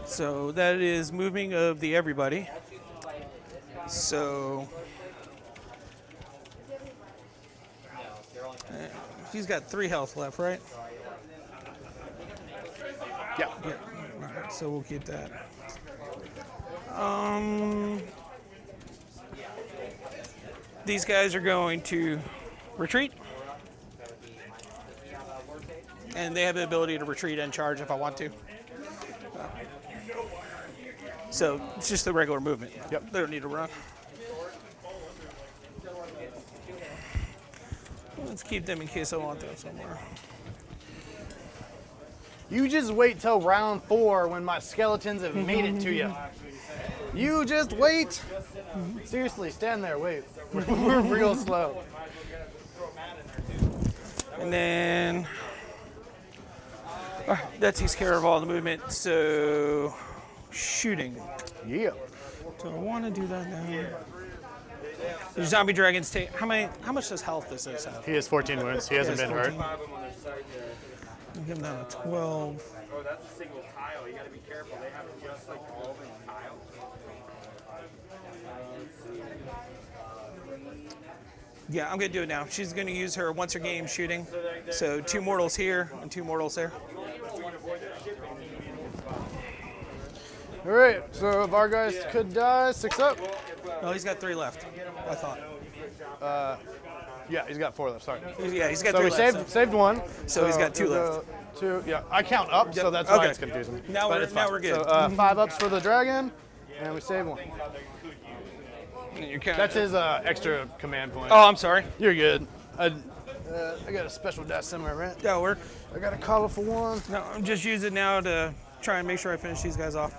So that is moving of the everybody. So he's got 3 health left, right? Yeah. Yeah. All right, so we'll keep that. These guys are going to retreat. And they have the ability to retreat and charge if I want to. So it's just the regular movement. Yep. They don't need to run. Let's keep them in case I want them somewhere. You just wait till round 4 when my skeletons have made it to you. You just wait. Seriously, stand there, wait. We're real slow. And then that takes care of all the movement. So shooting. Yeah. So I want to do that now. The zombie dragons take how much does health does this have? He has 14 wounds. He hasn't He has been hurt. 14. I'll give him down to 12. Oh, that's a single tile. You got to be careful. They have just like all the tiles. Yeah, I'm gonna do it now. She's gonna use her once her game shooting. So 2 mortals here and 2 mortals there. All right, so Vargeist could die. 6 up. No, he's got 3 left. I thought. Yeah, he's got 4 left. Sorry. Yeah, he's got So 3 we left. saved 1. So he's got 2 left. 2. Yeah, I count up, so that's why Okay. it's confusing. Now But we're- it's now fine. we're good. So 5 ups for the dragon, and we save 1. And you're counting- That's his extra command point. Oh, I'm sorry. You're good. I got a special dice somewhere, right? That'll work. I got a colorful one. No, I'm just using it now to try and make sure I finish these guys off.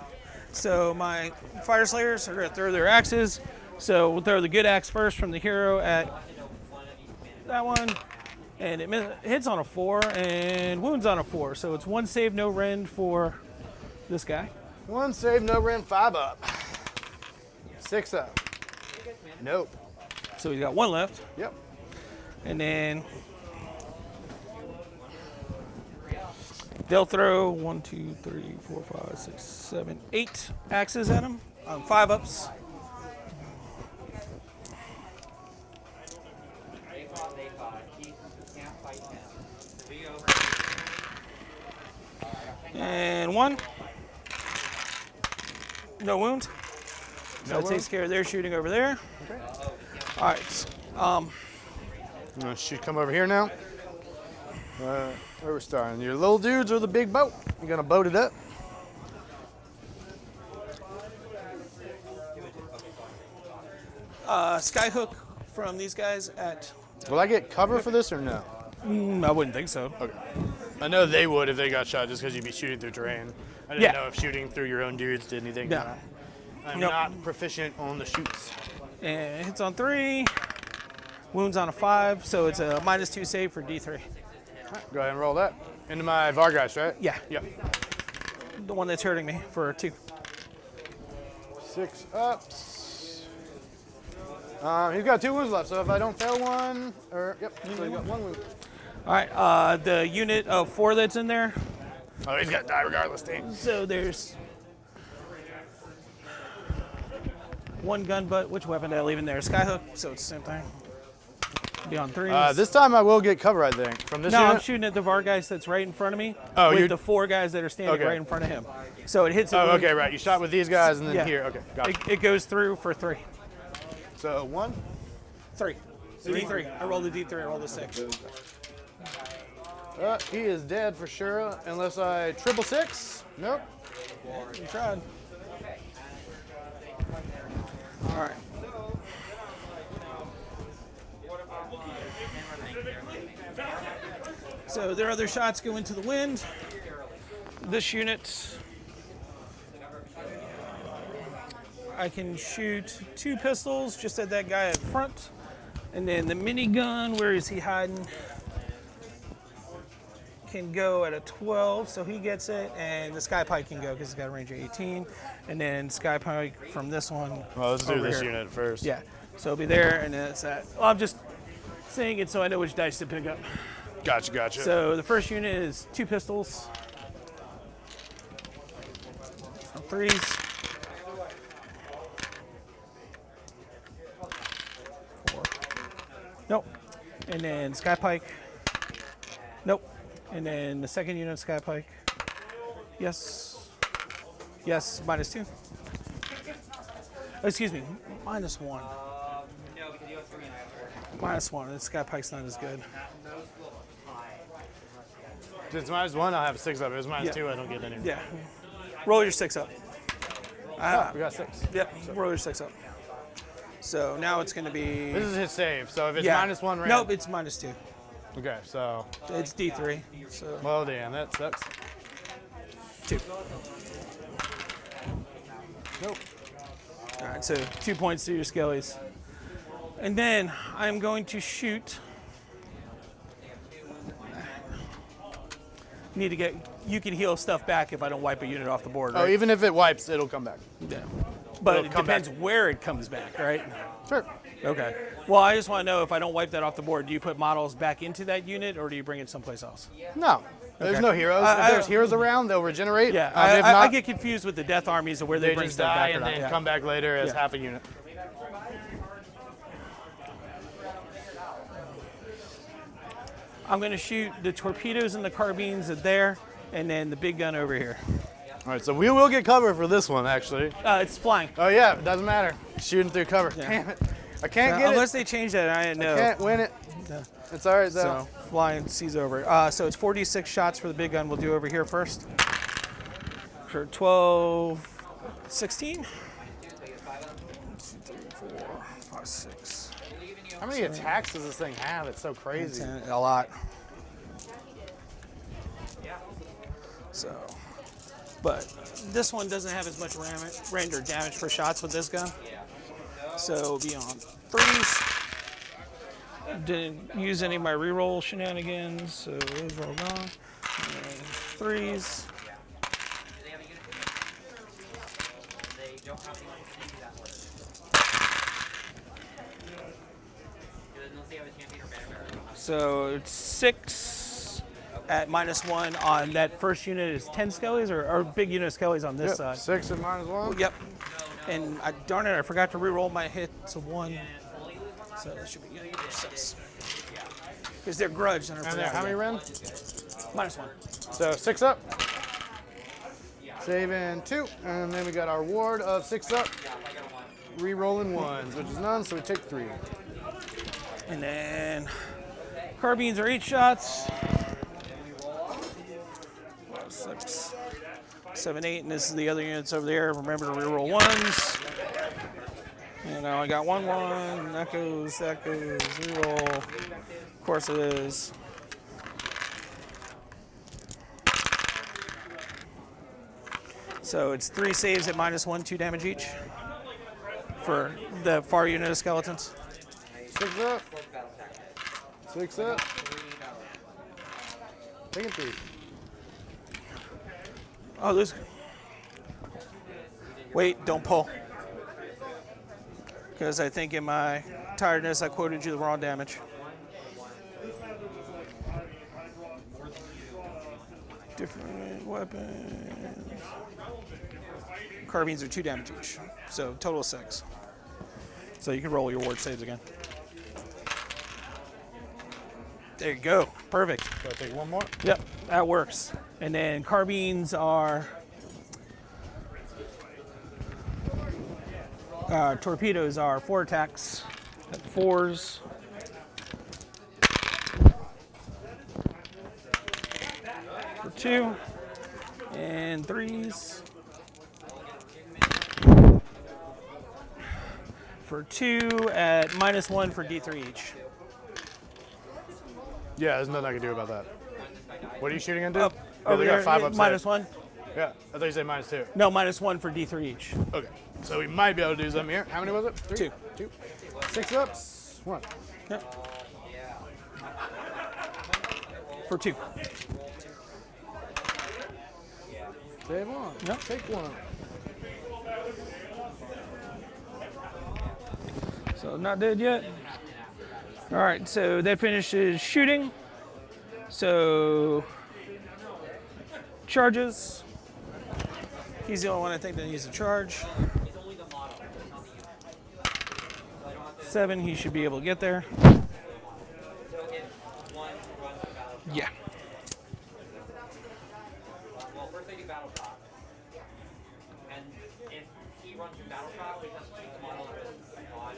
So my fire slayers are gonna throw their axes. So we'll throw the good axe first from the hero at that one, and it hits on a 4 and wounds on a 4. So it's 1 save, no rend for this guy. 1 save, no rend, 5 up. 6 up. Nope. So he's got 1 left, Yep. and then they'll throw 1, 2, 3, 4, 5, 6, 7, 8 axes at him on 5 ups. And 1. No wound. So that takes care of their shooting over there. Okay. All right. Should come over here now. Where we're starting. Your little dudes or the big boat? You're gonna boat it up. Skyhook from these guys at. Will I get cover for this or no? I wouldn't think so. Okay. I know they would if they got shot just because you'd be shooting through terrain. I didn't Yeah. know if shooting through your own dudes did anything. No. I'm Nope. not proficient on the shoots. And hits on 3. Wounds on a 5. So it's a -2 save for D3. Go ahead and roll that. Into my Vargeist, right? Yeah. Yep. The one that's hurting me for 2. 6 ups. He's got 2 wounds left, so if I don't fail one, or yep, so he got 1 wound. All right. The unit of 4 that's in there. Oh, he's got to die regardless, dang. So there's 1 gun butt. Which weapon did I leave in there? Skyhook. So it's the same thing. Be on 3s. This time I will get cover, I think, from this No, I'm unit. shooting at the Vargeist that's right in front of me. Oh, with you're- the 4 guys that are standing Okay. right in front of him. So it hits. Oh, okay, right. You shot with these guys and then Yeah. here. Okay, got it. It goes through for 3. So 1. 3. D3. I rolled a D3. I rolled a 6. He is dead for sure, unless I triple six. Nope. You tried. All right. So their other shots go into the wind. This unit, I can shoot 2 pistols just at that guy up front. And then the minigun, where is he hiding? Can go at a 12, so he gets it. And the Sky Pike can go because it's got a range of 18. And then Sky Pike from this one. Well, let's do over this here. unit first. Yeah, so it'll be there, and then it's that. Well, I'm just saying it so I know which dice to pick up. Gotcha, gotcha. So the first unit is 2 pistols. 3s. 4. Nope. And then Sky Pike. Nope. And then the second unit, Sky Pike. Yes. Yes, -2. Oh, excuse me, -1. No, because you have 3 and I have 4. -1. The Sky Pike's not as good. If it's -1, I'll have a 6 up. If it's -2, Yeah. I don't get any. Yeah. Roll your 6 up. Oh, we got 6. Yep, roll your 6 up. So now it's going to be. This is his save, so if it's yeah. -1 rand. Nope, it's -2. Okay, so. It's D3. So Well, damn, that sucks. 2. Nope. All right, so 2 points to your skellies. And then I'm going to shoot. Need to get. You can heal stuff back if I don't wipe a unit off the board, right? Oh, even if it wipes, it'll come back. Yeah. But It'll it come depends back. where it comes back, right? Sure. Okay. Well, I just want to know if I don't wipe that off the board, do you put models back into that unit or do you bring it someplace else? No. There's Okay. no heroes. If there's heroes around, they'll regenerate. Yeah, If I not, get confused with the death armies of where they they bring just stuff die back or and not. then Yeah. come back later as Yeah. half a unit. I'm going to shoot the torpedoes and the carbines there, and then the big gun over here. All right, so we will get cover for this one, actually. It's flying. Oh, yeah, it doesn't matter. Shooting through cover. Yeah. Damn it. I can't get Unless it. they change that, I didn't know. Can't win it. Yeah. It's all right, though. So flying sees over. So it's 46 shots for the big gun. We'll do over here first. For 12, 16. 1, 2, 3, 4, 5, 6. How many attacks does this thing have? It's so crazy. 10, a lot. So, but this one doesn't have as much render damage per shots with this gun. So it'll be on 3s. Didn't use any of my reroll shenanigans, so those are all gone. And 3s. They have a unit. They don't have anyone to do that work. Unless they have a champion or banner. So it's 6 at -1 on that first unit is 10 skellies or big unit of skellies on this Yep, side. 6 and -1. Yep. And darn it, I forgot to reroll my hit to 1. So that should be good. 6. Because they're grudged. And And there, how many rend? -1. So 6 up. Saving 2. And then we got our ward of 6 up. Re-rolling 1s, which is none, so we take 3. And then carbines are 8 shots. 6, 7, 8, and this is the other units over there. Remember to reroll 1s. And now I got 1, 1. That goes, reroll. Of course it is. So it's 3 saves at -1, 2 damage each for the far unit of skeletons. 6 up. 6 up. Taking 3. Oh, there's. Wait, don't pull. Because I think in my tiredness I quoted you the wrong damage. Different weapons. Carbines are 2 damage each. So total of 6. So you can roll your ward saves again. There you go. Perfect. So I take 1 more. Yep, that works. And then carbines are torpedoes are 4 attacks at 4s. 2. And 3s. For 2 at -1 for D3 each. Yeah, there's nothing I can do about that. What are you shooting into? Up, Yeah, over they got there, 5 up. -1. Yeah, I thought you said -2. No, -1 for D3 each. Okay, so we might be able to do something here. How many was it? 3? 2. 2. 6 ups. 1. Yep. For 2. Save 1. Yep. Take 1. So not dead yet. All right, so that finishes shooting. So charges. He's the only one I think that needs a charge. 7, he should be able to get there. Yeah. Well, first they do battle shock. And if he runs through battle shock, we just keep the model with on.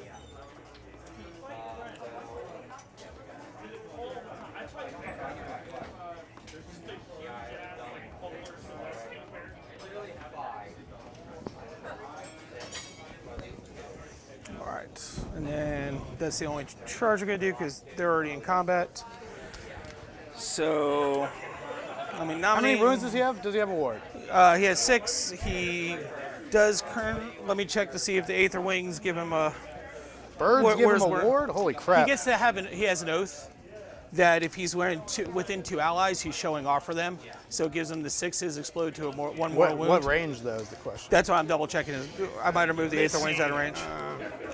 All right, and then that's the only charge we're gonna do because they're already in combat. So, I mean, How many wounds does he have? Does he have a ward? He has 6. He does current. Let me check to see if the Aether Wings give him a. Birds give him where's a where- ward? Holy He crap. gets to have he has an oath that if he's within 2 allies, he's showing off for them. So it gives him the 6s explode to one more wound. What range, though, is the question? That's why I'm double checking. I might have moved the Aether Wings out of range.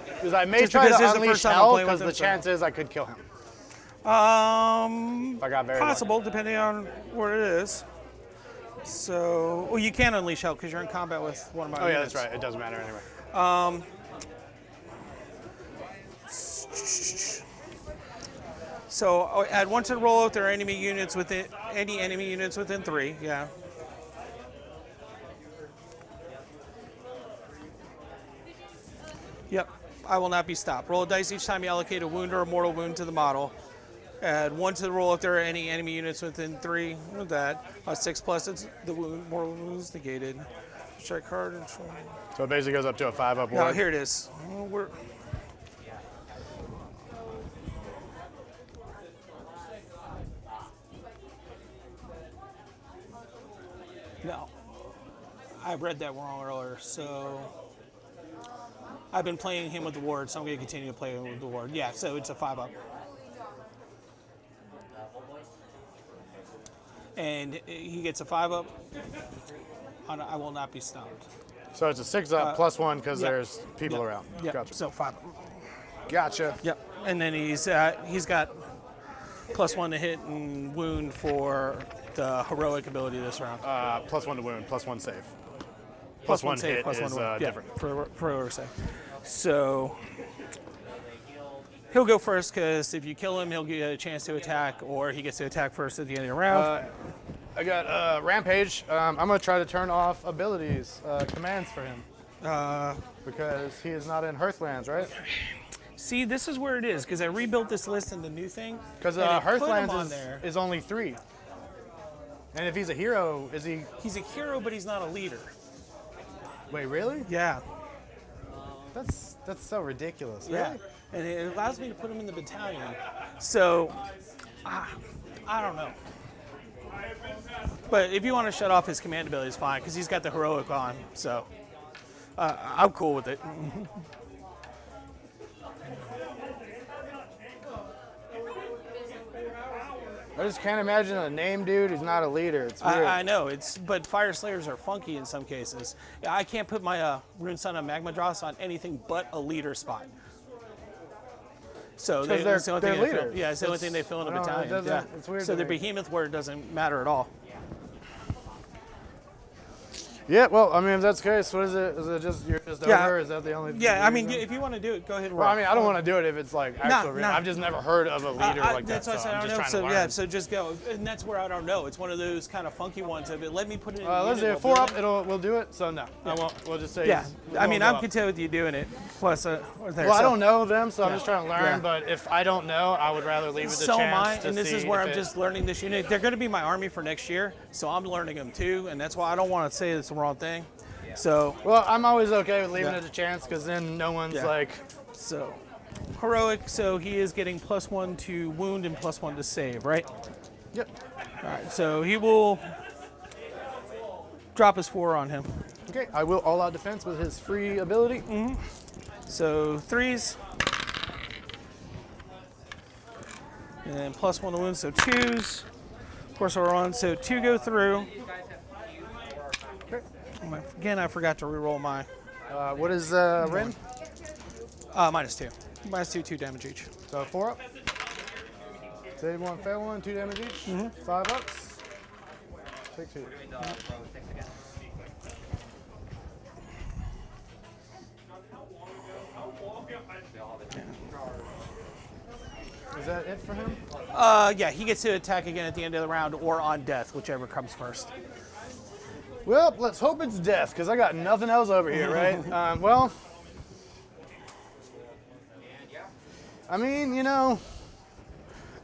Because I may Just try because to this is the unleash first time I'm hell, playing with because the him, so- chance is I could kill him. If I got very Possible, depending on where it is. So, well, you can unleash hell because you're in combat with one of my lucky. Oh, yeah, units. that's right. It doesn't matter anyway. So add 1 to the roll if there are enemy units within any enemy units within 3. Yeah. Yep. I will not be stopped. Roll a dice each time you allocate a wound or a mortal wound to the model. Add 1 to the roll if there are any enemy units within 3. With that, 6 plus it's the wound. Mortal wound is negated. Strike card. So it basically goes up to a 5-up No, ward. here it is. Oh, we're, no, I read that wrong earlier. So I've been playing him with the ward, so I'm going to continue to play him with the ward. Yeah, so it's a 5-up. And he gets a 5-up. I will not be stopped. So it's a 6-up plus 1 because yep. there's people Yep. around. Yep. Gotcha. So 5. Gotcha. Yep. And then he's got +1 to hit and wound for the heroic ability this round. Plus 1 to wound, plus 1 save. Plus Plus 1 one save, hit plus is 1 to wound. Yeah, different. for heroic save. So he'll go first because if you kill him, he'll get a chance to attack, or he gets to attack first at the end of the round. I got Rampage. I'm going to try to turn off abilities, commands for him. Because he is not in Hearthlands, right? See, this is where it is because I rebuilt this list in the new thing. Because and it put him on Hearthlands there. is only 3. And if he's a hero, is he... He's a hero, but he's not a leader. Wait, really? Yeah. That's so ridiculous. Yeah. Really? And it allows me to put him in the battalion. So, I don't know. But if you want to shut off his command ability, it's fine because he's got the heroic on. So, I'm cool with it. I just can't imagine a name dude who's not a leader. It's weird. I know but Fire Slayers are funky in some cases. I can't put my Rune Sun on Magma Dross on anything but a leader spot. So Because that's the only they're thing they fill, leaders. yeah, it's the only thing they fill in a I don't know, it battalion. doesn't- Yeah. it's weird So to the me. Behemoth word doesn't matter at all. Yeah, well, I mean, if that's the case, what is it? Is it just, you're just Yeah. over? Is that the only Yeah, I mean, reason? if you want to do it, go ahead and Well, roll. I mean, I don't want to do it if it's like actual. no. I've just never heard of a leader like that. That's what I So said. I'm I just don't know. trying So to learn. yeah, so just go, and that's where I don't know. It's one of those kind of funky ones of it. Let me put it in. the Let's do unit, it. 4 we'll up. do it. We'll do it. So no, I won't. We'll just say. Yeah, we I mean, won't I'm go up. content with you doing it. Plus, there, Well, I so- don't know them, so I'm Yeah. just trying to learn. Yeah. But if I don't know, I would rather leave it to So am chance I, to and this see is where if I'm it- just learning this unit. They're going to be my army for next year, so I'm learning them too, and that's why I don't want to say it's the wrong thing. So, Well, I'm always okay with leaving Yeah. it to chance because then no one's Yeah. like. so heroic. So he is getting +1 to wound and +1 to save, right? Yep. All right. So he will drop his 4 on him. Okay. I will all out defense with his free ability. Mm-hmm. So 3s. And then +1 to wound, so 2s. Of course, we're on, so 2 go through. Again, I forgot to reroll my What is Ren? -2. -2, 2 damage each. So 4 up. Save 1, fail 1, 2 damage each. 5 ups. Take 2. Is that it for him? Yeah, he gets to attack again at the end of the round or on death, whichever comes first. Well, let's hope it's death, because I got nothing else over here, right? Well, I mean, you know,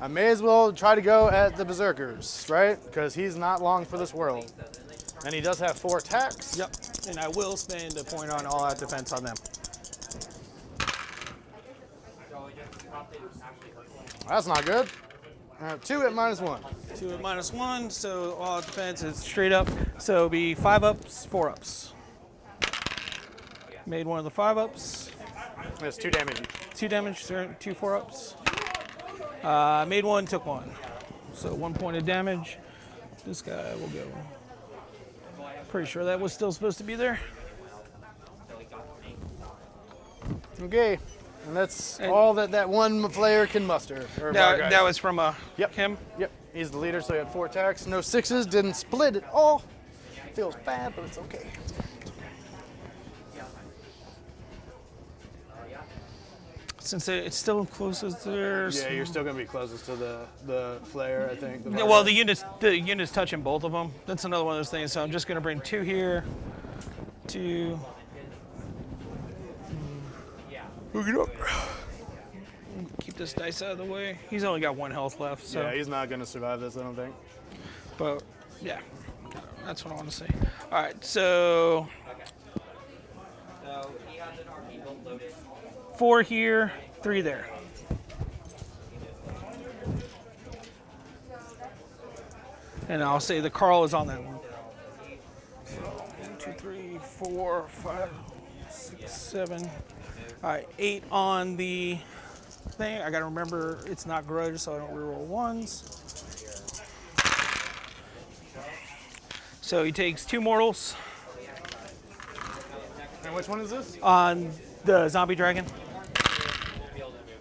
I may as well try to go at the Berserkers, right? Because he's not long for this world. And he does have 4 attacks. Yep. And I will spend a point on all out defense on them. That's not good. 2 at -1. 2 at -1, so all out defense is straight up. So it'll be 5 ups, 4 ups. Made one of the 5 ups. That's 2 damage each. 2 damage, 2 4 ups. Made 1, took 1. So 1 point of damage. This guy will go. Pretty sure that was still supposed to be there. Okay. And that's And- all that one player can muster. Or Vargas. That was from Yep. him. Yep. He's the leader, so he had 4 attacks. No 6s. Didn't split at all. Feels bad, but it's okay. Since it's still closest there. Yeah, you're still gonna be closest to the flare, I think. Yeah, well, the unit's touching both of them. That's another one of those things. So I'm just gonna bring 2 here, 2. Hook it up. Keep this dice out of the way. He's only got 1 health left, so. Yeah, he's not gonna survive this, I don't think. But yeah, that's what I want to say. All right, so So he has an army built loaded. 4 here, 3 there. And I'll say the Carl is on that one. 1, 2, 3, 4, 5, 6, 7. All right, 8 on the thing. I gotta remember it's not grudge, so I don't reroll 1s. So he takes 2 mortals And which one is this? on the zombie dragon.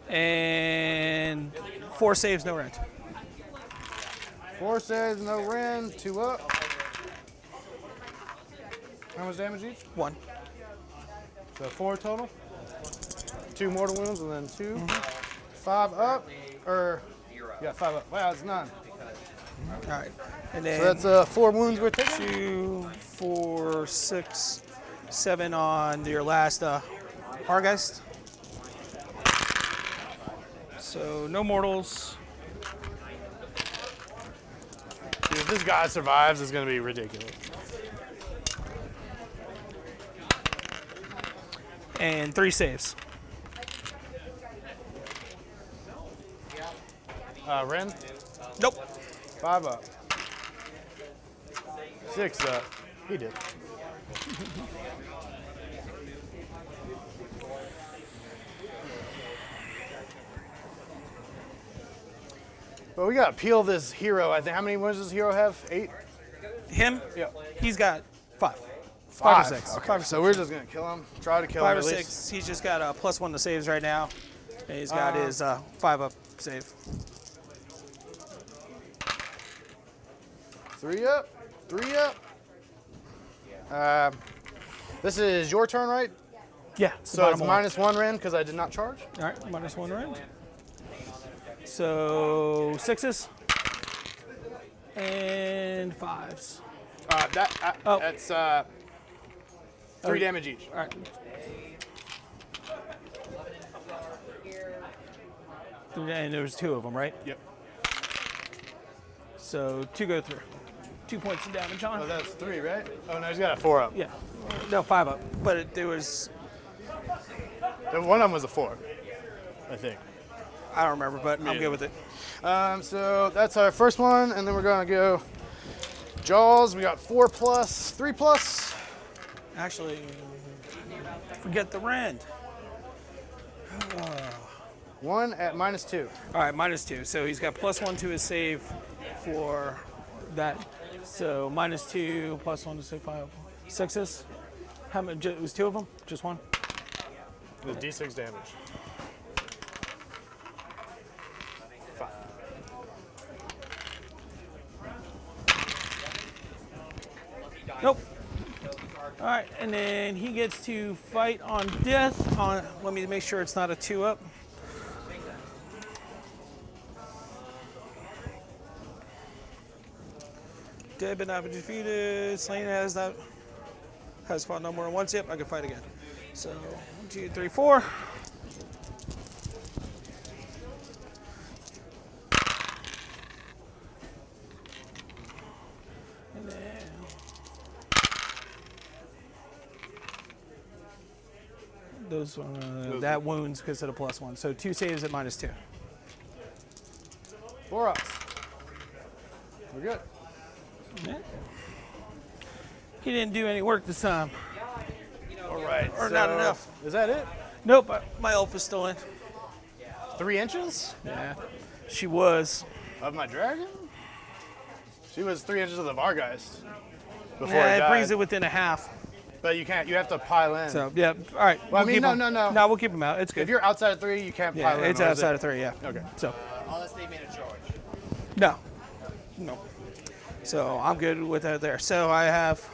And 4 saves, no rent. 4 saves, no Ren, 2 up. How much damage each? 1. So 4 total. 2 mortal wounds and then 2. 5 up, or yeah, 5 up. Wow, it's 9. All right. And then So that's 4 wounds we're taking. 2, 4, 6, 7 on your last Hargeist. So no mortals. Dude, if this guy survives, it's gonna be ridiculous. And 3 saves. Ren, Nope. 5 up. 6 up. He did. But we gotta peel this hero, I think. How many wounds does this hero have? 8? Him? Yeah. He's got 5. 5 or 6. Okay, 5 or so we're just gonna kill him. Try to kill 5 him or at least. 6. He's just got a +1 to saves right now. And he's got his 5 up save. 3 up. 3 up. This is your turn, right? Yeah. So it's -1 rend because I did not charge. All right, -1 rend. So 6s and 5s. That's 3 damage each. All right. And there was 2 of them, right? Yep. So 2 go through. 2 points of damage on. Oh, that's 3, right? Oh no, he's got a 4 up. Yeah. No, 5 up. But there was. One of them was a 4, I think. I don't remember, but I'm good with it. So that's our first one, and then we're gonna go Jaws. We got 4+, 3+. Actually, forget the rend. 1 at -2. All right, -2. So he's got +1 to his save for that. So -2, +1 to save 5. 6s. How many? It was 2 of them? Just 1? The D6 damage. 5. Nope. All right, and then he gets to fight on death. Let me make sure it's not a 2 up. Dead but not defeated. Slain has fought no more than once. Yep, I can fight again. So 1, 2, 3, 4. And then that wounds because of the +1. So 2 saves at -2. 4 ups. We're good. Yeah. He didn't do any work this time. All right. Or not enough. Is that it? Nope, my elf is still in. 3 inches Yeah, she was. of my dragon? She was 3 inches of the Vargeist before Yeah, it it died. brings it within a half. But you can't. You have to pile in. So, yeah, all right. Well, I mean, keep no, him. no, no. No, we'll keep him out. It's good. If you're outside of 3, you can't yeah, pile in. it's or is outside it? of 3, yeah. Okay. So, Unless they made a charge. no. So, I'm good with that there. So, I have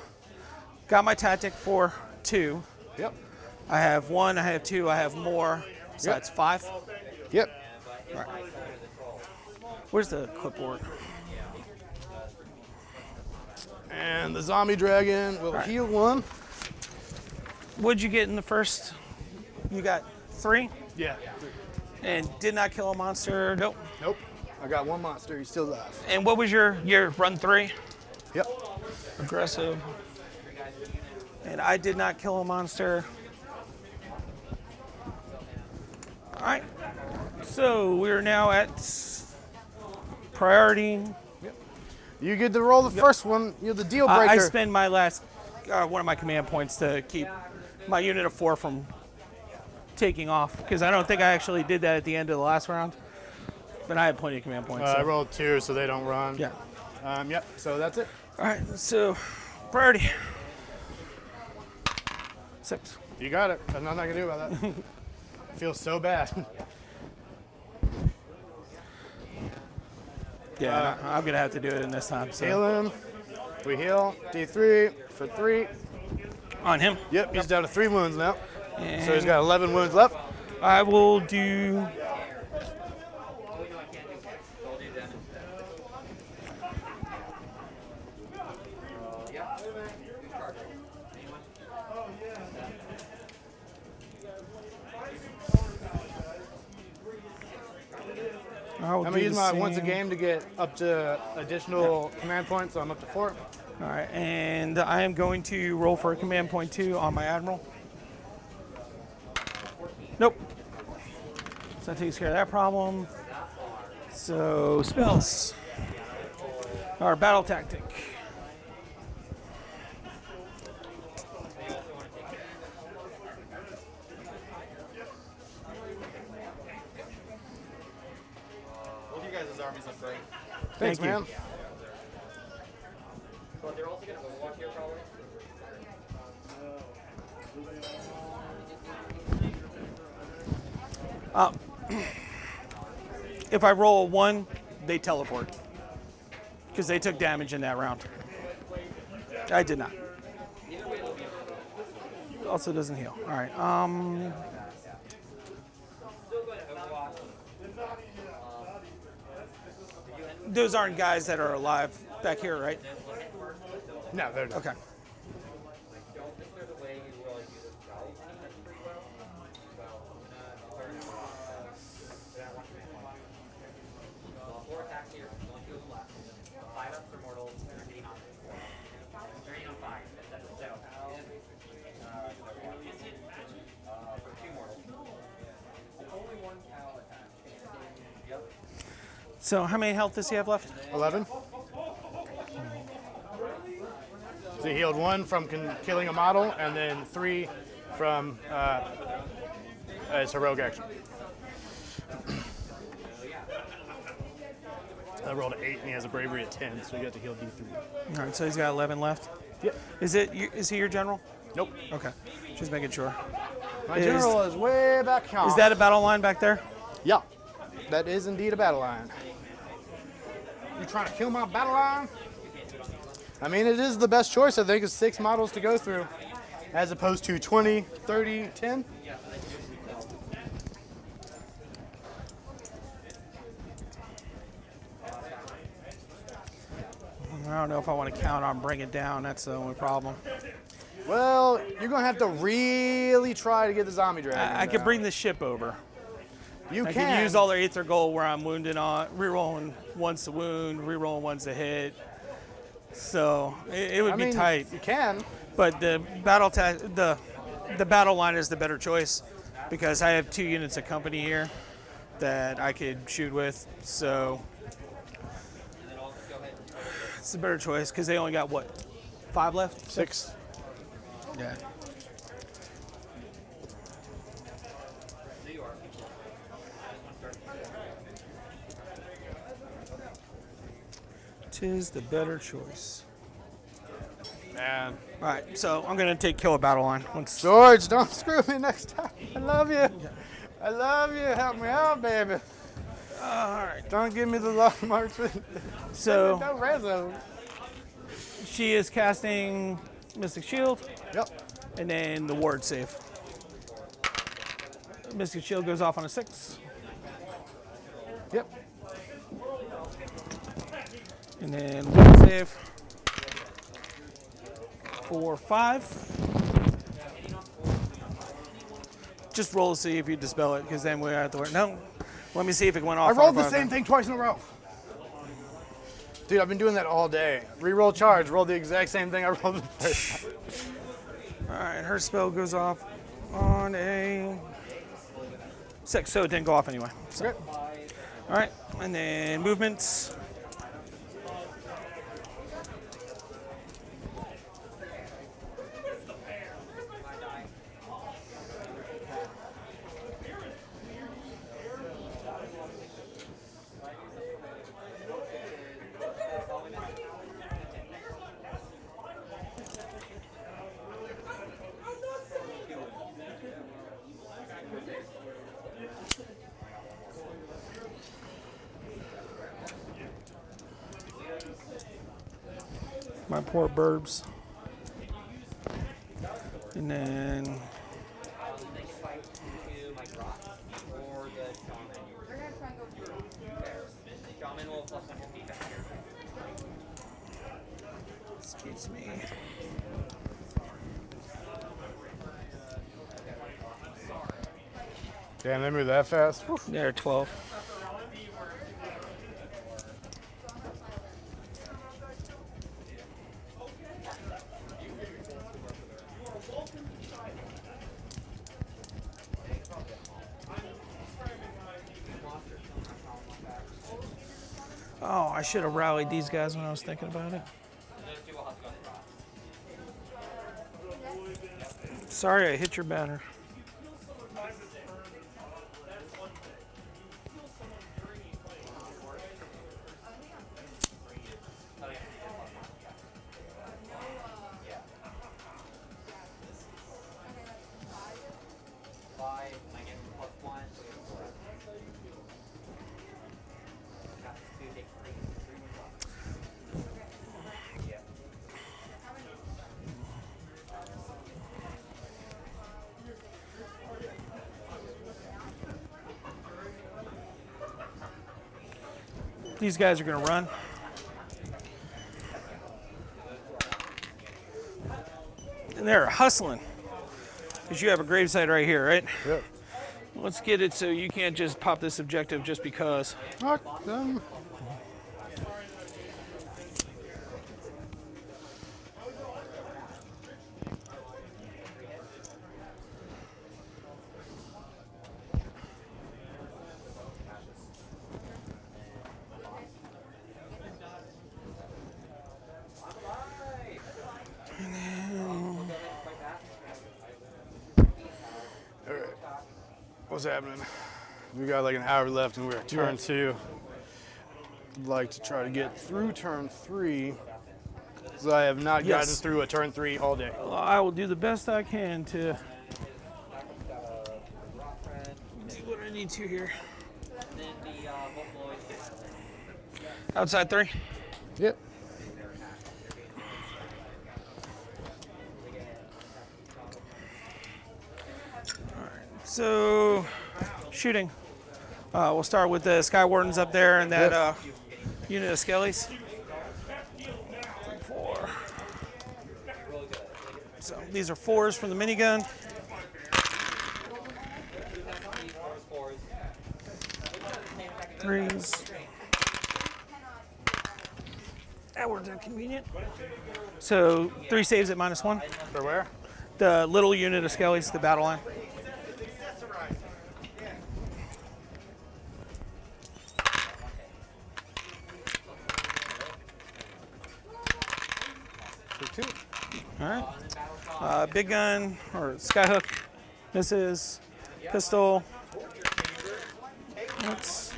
got my tactic for 2. Yep. I have 1, I have 2, I have more. So, Yep. that's 5. Yep. Where's the clipboard? And the zombie dragon will heal 1. What'd you get in the first? You got 3? Yeah. And did not kill a monster? Nope. Nope. I got 1 monster. He's still alive. And what was your run 3? Yep. Aggressive. And I did not kill a monster. All right. So we're now at priority. You get to roll the first one. You're the deal breaker. I spend my last one of my command points to keep my unit of 4 from taking off because I don't think I actually did that at the end of the last round. But I had plenty of command points. I rolled 2 so they don't run. Yeah. Yep. So that's it. All right. So priority. 6. You got it. There's nothing I can do about that. I feel so bad. Yeah, I'm gonna have to do it in this time. So. Heal him. We heal. D3 for 3. On him. Yep. He's down to 3 wounds now. And So he's got 11 wounds left. I will do. I'm gonna use my once a game to get up to additional command points, so I'm up to 4. All right, and I am going to roll for a command point 2 on my admiral. Nope. So that takes care of that problem. So spells. Our battle tactic. Both you guys' armies look great. Thanks, Thank you. man. But they're also going to Overwatch here, probably. If I roll a 1, they teleport. Because they took damage in that round. I did not. Either way, also doesn't heal. All right. Those aren't guys that are alive back here, right? No, they're not. Okay. So how many health does he have left? 11. So he healed 1 from killing a model, and then 3 from his heroic action. I rolled an 8, and he has a bravery at 10, so he got to heal D3. All right, so he's got 11 left. Yep. Is he your general? Nope. Okay, just making sure. My general is way back here. Is that a battle line back there? Yeah. That is indeed a battle line. You trying to kill my battle line? I mean, it is the best choice, I think, is 6 models to go through, as opposed to 20, 30, 10. I don't know if I want to count on bring it down. That's the only problem. Well, you're going to have to really try to get the zombie dragon. I could bring the ship over. You I can. could use all their Aether Gold where I'm wounded on, rerolling once a wound, rerolling once a hit. So it would be tight. You can. But the battle line is the better choice because I have 2 units of company here that I could shoot with. So it's the better choice because they only got what, 5 left? 6. Yeah. Tis the better choice. Man. All right, so I'm gonna take kill a battle line. Once George, don't screw me next time. I love you. I love you. Help me out, baby. all right. Don't give me the long march. So No rezo. she is casting Mystic Shield, Yep. and then the ward save. Mystic Shield goes off on a 6, Yep. and then ward save for 5. Just roll to see if you dispel it, because then we're at the word. No, let me see if it went off. I rolled on the a same 5. thing twice in a row. Dude, I've been doing that all day. Reroll charge, roll the exact same thing I rolled the first time. All right, her spell goes off on a 6, so it didn't go off anyway. So. Okay. All right, and then movements. My poor burbs. And then excuse me. Damn, they move that fast. Whew. There, 12. Oh, I should have rallied these guys when I was thinking about it. Sorry, I hit your banner. These guys are going to run. And they're hustling. Because you have a gravesite right here, right? Yep. Let's get it so you can't just pop this objective just because. Knock them. What's happening? We got like an hour left and we're at turn 2. I'd like to try to get through turn 3. So I have not gotten through a turn 3 all day. Well, I will do the best I can to do what I need to here. Outside 3? Yep. So, shooting. We'll start with the Sky Wardens up there and that unit of Skellies. 3, 4. So these are 4s from the minigun. 3s. That worked out convenient. So 3 saves at -1. For where? The little unit of Skellies, the battle line. For 2. All right. Big gun or skyhook. This is pistol. That's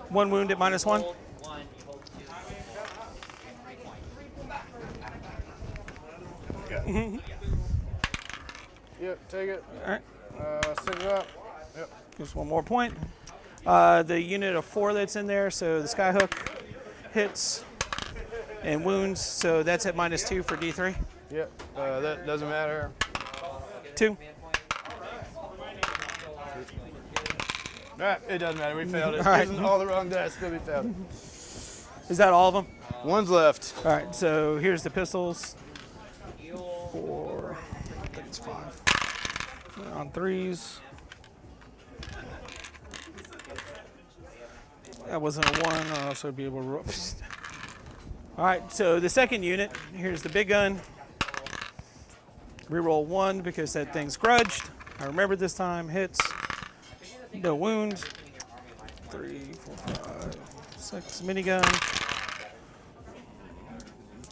1 wound at -1. Yep, take it. All right. Stick it up. Yep. Just 1 more point. The unit of 4 that's in there, so the skyhook hits and wounds, so that's at -2 for D3. Yep. That doesn't matter. 2. Alright, it doesn't matter. We failed it. All right. Using all the wrong dice, but we failed it. Is that all of them? 1's left. All right, so here's the pistols. 4, I think it's 5. On 3s. That wasn't a 1, I'll also be able to roll. All right, so the second unit, here's the big gun. Reroll 1 because that thing's grudged. I remember this time, hits. No wound. 3, 4, 5, 6, minigun.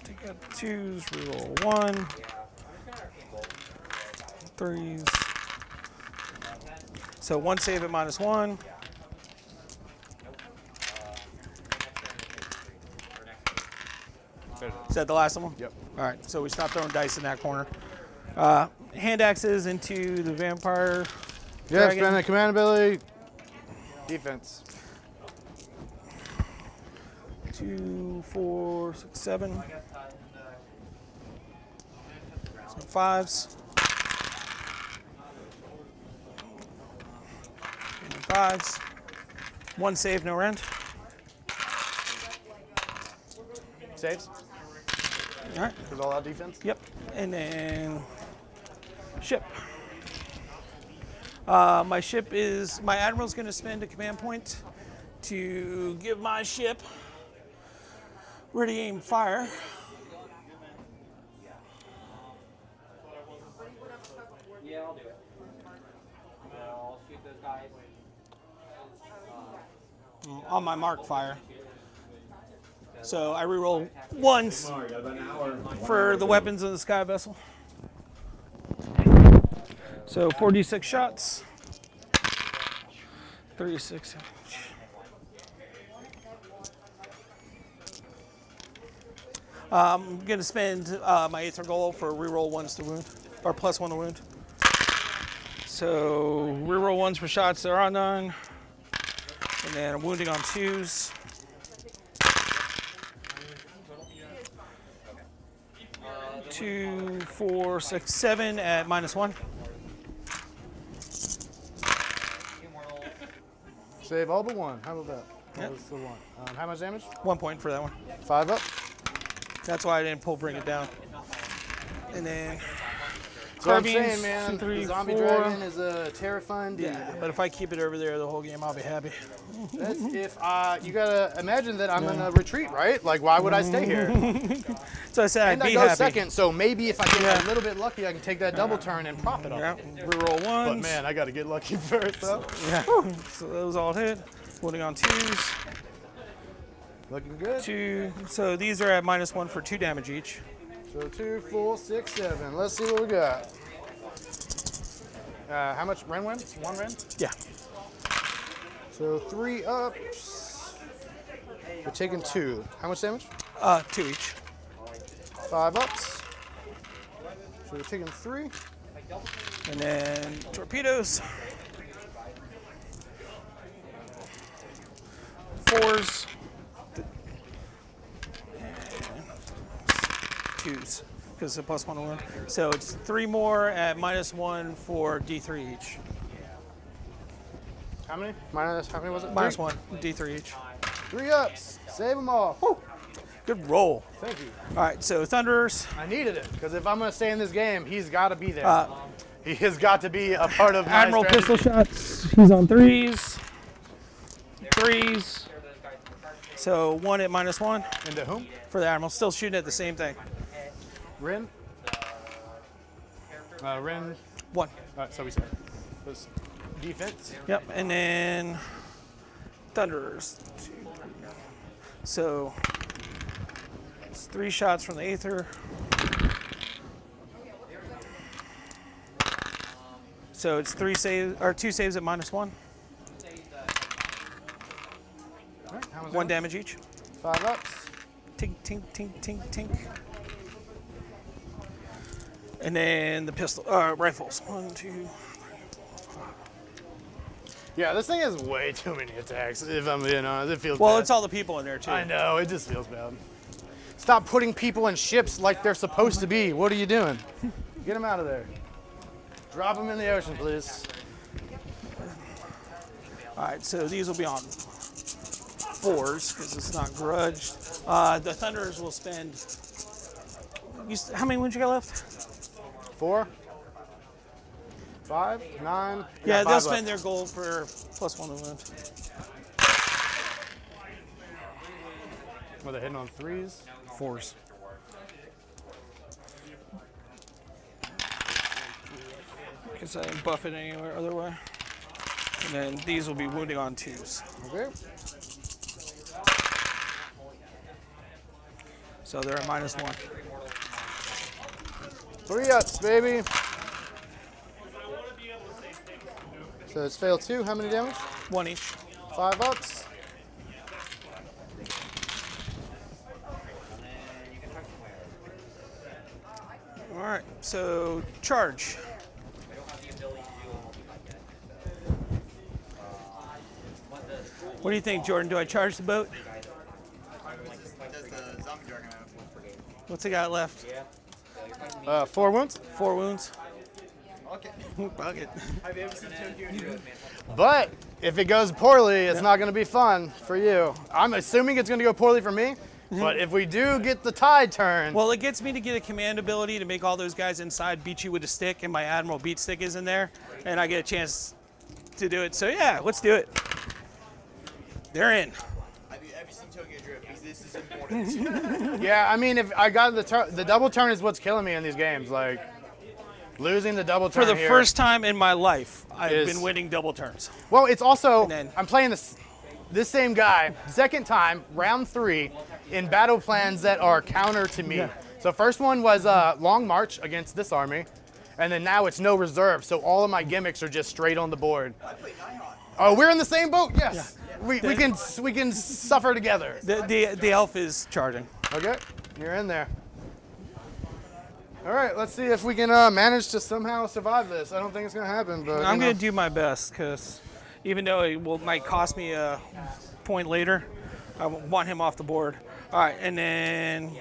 Take out 2s, reroll 1. 3s. So 1 save at -1. Is that the last one? Yep. All right, so we stop throwing dice in that corner. Hand axes into the vampire. Yeah, dragon. spend the command ability. Defense. 2, 4, 6, 7. So 5s. And 5s. 1 save, no rend. Saves. All right. Because all out defense. Yep. And then ship. My admiral's going to spend a command point to give my ship ready, aim, fire. Yeah, I'll do it. I'll shoot those guys. On my mark, fire. So I reroll 1s for the weapons in the sky vessel. So 4d6 shots. 36. I'm going to spend my Aether Goal for reroll 1s to wound, or +1 to wound. So reroll 1s for shots that are on none, and then I'm wounding on 2s. 2, 4, 6, 7 at -1. Save all but one. How about that? Yep. That was the one. How much damage? 1 point for that one. 5 up. That's why I didn't bring it down. And then That's what I'm carbines, saying, man. 2, 3, the zombie 4. dragon is a terrifying dude. Yeah, but if I keep it over there the whole game, I'll be happy. That's if you gotta imagine that I'm in a retreat, right? Like, why would I stay here? So I said And I'd I be go happy. second, so maybe if I get a little bit lucky, I can take that double turn and profit off. Yeah, it. reroll But ones. man, I gotta get lucky first, though. Yeah. So those all hit. Holding on 2s. Looking good. 2. So these are at -1 for 2 damage each. So 2, 4, 6, 7. Let's see what we got. How much Ren win? 1 Ren? Yeah. So 3 ups. We're taking 2. How much damage? 2 each. 5 ups. So we're taking 3. And then torpedoes. 4s. And 2s. Because it's a +1 to 1. So it's 3 more at -1 for D3 each. How many? Minus, how many was it? -1, D3 each. 3 ups. Save them all. Woo. Good roll. Thank you. All right, so Thunderers. I needed it, because if I'm going to stay in this game, he's got to be there. He has got to be a part of my Admiral strategy. pistol shots. He's on 3s. 3s. So 1 at -1 Into whom? for the Admiral. Still shooting at the same thing. Rin? Rin. 1. So we said. Was defense. Yep, and then Thunderers. 2, 3. So it's 3 shots from the Aether. So it's 3 saves or 2 saves at -1. All right, how much 1 damage each. 5 ups. Tink, tink, tink, tink, tink. And then the pistol, rifles. 1, 2. Yeah, this thing has way too many attacks, if I'm being honest. It feels Well, bad. it's all the people in there too. I know, it just feels bad. Stop putting people in ships like they're supposed to be. What are you doing? Get them out of there. Drop them in the ocean, please. All right, so these will be on 4s because it's not grudged. The Thunderers will spend. How many wounds you got left? 4, 5, 9. Yeah, 5 they'll left. spend their gold for +1 to wound. Are they hitting on 3s? 4s. Because I didn't buff it anywhere other way. And then these will be wounding on 2s. Okay. So they're at -1. 3 ups, baby. So it's fail 2. How many damage? 1 each. 5 ups. All right, so charge. What do you think, Jordan? Do I charge the boat? What's it got left? 4 wounds. 4 wounds. Okay. Fuck it. Have you ever seen Tokyo Drift? But if it goes poorly, it's not going to be fun for you. I'm assuming it's going to go poorly for me. But if we do get the tide turned, Well, it gets me to get a command ability to make all those guys inside beat you with a stick, and my Admiral beat stick is in there, and I get a chance to do it. So yeah, let's do it. They're in. Have you seen Tokyo Drift? Because this is important. yeah, I mean, if I got the double turn is what's killing me in these games. Like losing the double turn For the here. first time in my life, I've Is- been winning double turns. Well, it's also And then- I'm playing this same guy second time, round 3, in battle plans that are counter to me. Yeah. So first one was Long March against this army, and then now it's no reserve. So all of my gimmicks are just straight on the board. Oh, we're in the same boat. Yes, we can suffer together. The elf is charging. Okay, you're in there. All right, let's see if we can manage to somehow survive this. I don't think it's gonna happen, but I'm you know. going to do my best because even though it might cost me a point later, I want him off the board. All right, and then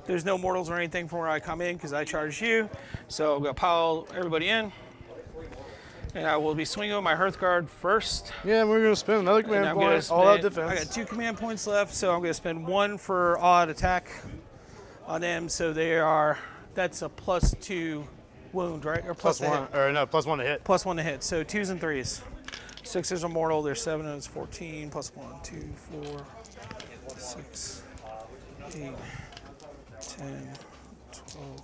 there's no mortals or anything from where I come in because I charged you. So I'm going to pile everybody in. And I will be swinging with my Hearthguard first. Yeah, we're gonna spend another And command I'm gonna point. All out spend- defense. I got 2 command points left, so I'm going to spend 1 for odd attack on them. So that's a +2 wound, right? Or Plus a hit. one, or no, plus 1 to hit. +1 to hit. So 2s and 3s. 6s are mortal. There's 7 and it's 14. +1, 2, 4, 6, 8, 10, 12.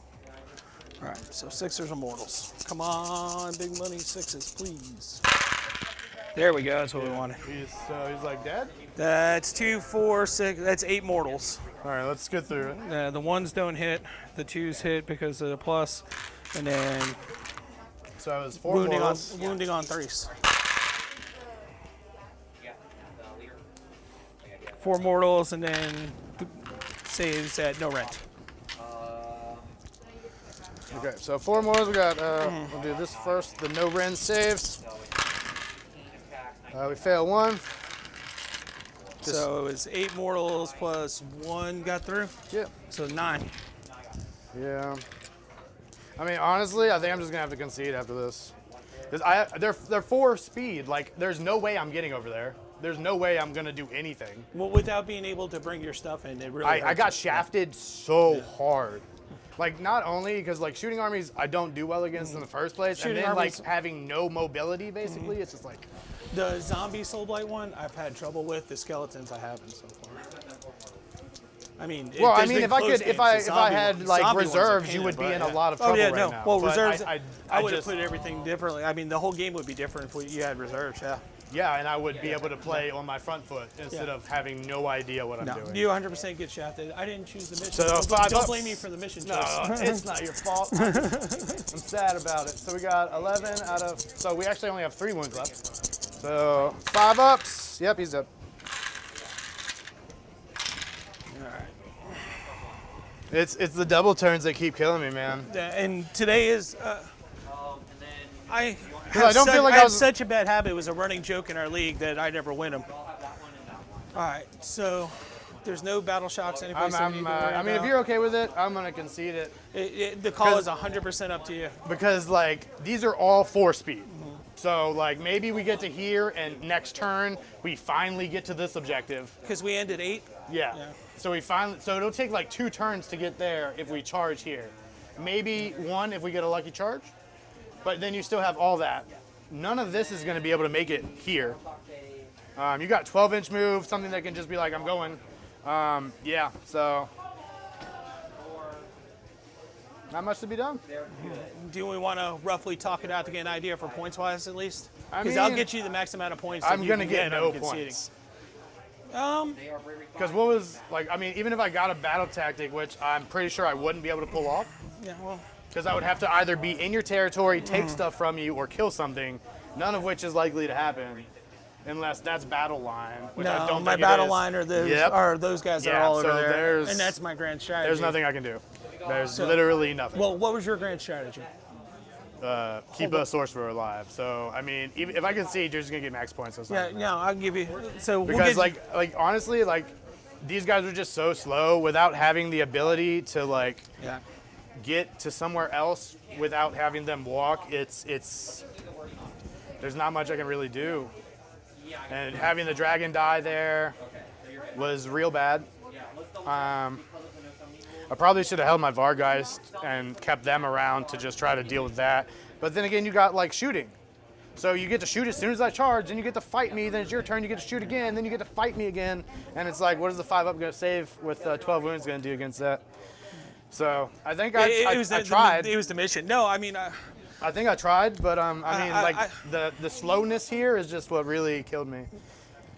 All right, so 6ers are mortals. Come on, big money 6s, please. There we go. That's what we wanted. He's like dead. That's 2, 4, 6. That's 8 mortals. All right, let's get through it. The 1s don't hit. The 2s hit because of the plus, and then So it was 4 wounding mortals. on 3s. Yeah, the leader. 4 mortals, and then saves at no rent. Okay, so 4 mortals. We got. We'll do this first. The no rend saves. We fail 1. So it was 8 mortals plus 1 got through. Yep. So 9. Yeah. I mean, honestly, I think I'm just gonna have to concede after this. 'Cause they're 4 speed. Like, there's no way I'm getting over there. There's no way I'm gonna do anything. Well, without being able to bring your stuff in, it really. I hurts got us. shafted so hard. Like, not only because like shooting armies I don't do well against in the first place, Shooting and then armies- like having no mobility basically, it's just like. The zombie Soulblight one, I've had trouble with. The skeletons, I haven't so far. I mean, Well, I there's mean, been if I close could, games. if I The zombie had one- like zombie one's a reserves, pain you in would the be butt, in a yeah. lot of Oh trouble yeah, right no. now. Well, But reserves. I I would have just- put everything differently. I mean, the whole game would be different if you had reserves. Yeah. Yeah, and I would be able to play on my front foot instead Yeah. of having no idea what I'm No, doing. you 100% get shafted. I didn't choose the mission. So, don't 5 don't ups. blame me for the mission No, choice. it's not your fault. I'm sad about it. So we got 11 out of. So we actually only have 3 wounds left. So 5 ups. Yep, he's up. It's the double turns that keep killing me, man. And today is. And then I I don't feel like I have was- such a bad habit. It was a running joke in our league that I never win them. I'll have that one and that one. All right, so there's no battle shocks I'm, anyplace. that we need to worry I mean, if about. you're okay with it, I'm gonna concede it The call 'cause- is 100% up to you. because like these are all 4 speed. So like maybe we get to here and next turn we finally get to this objective. Because we ended 8. Yeah. Yeah. So so it'll take like 2 turns to get there if we charge here. Maybe 1 if we get a lucky charge. But then you still have all that. None of this is going to be able to make it here. You got 12-inch move, something that can just be like, I'm going. Yeah, so not much to be done. Do we want to roughly talk it out to get an idea for points-wise at least? I Because I'll mean, get you the max amount of points. that I'm you going to can get out no of conceding. points. Because what was, like, I mean, even if I got a battle tactic, which I'm pretty sure I wouldn't be able to pull off, Yeah, well, because I would have to either be in your territory, take stuff from you, or kill something, none of which is likely to happen unless that's battle line, which I no, don't my think battle it is. line are those Yep. guys that are Yeah, all over so there, there's- and that's my grand strategy. There's nothing I can do. There's literally nothing. Well, what was your grand strategy? Keep a sorcerer alive. So, I mean, even if I concede, you're just going to get max points. So it's not Yeah, no, I'll give you. So we'll because get like honestly, like these guys are just so slow without having the ability to like yeah. get to somewhere else without having them walk. It's there's not much I can really do. And having the dragon die there was real bad. I probably should have held my Vargeist and kept them around to just try to deal with that. But then again, you got like shooting. So you get to shoot as soon as I charge, then you get to fight me, then it's your turn, you get to shoot again, then you get to fight me again. And it's like, what is the 5-up going to save with 12 wounds going to do against that? So I think I tried. It was the mission. No, I mean, I think I tried, but I mean, I- the slowness here is just what really killed me.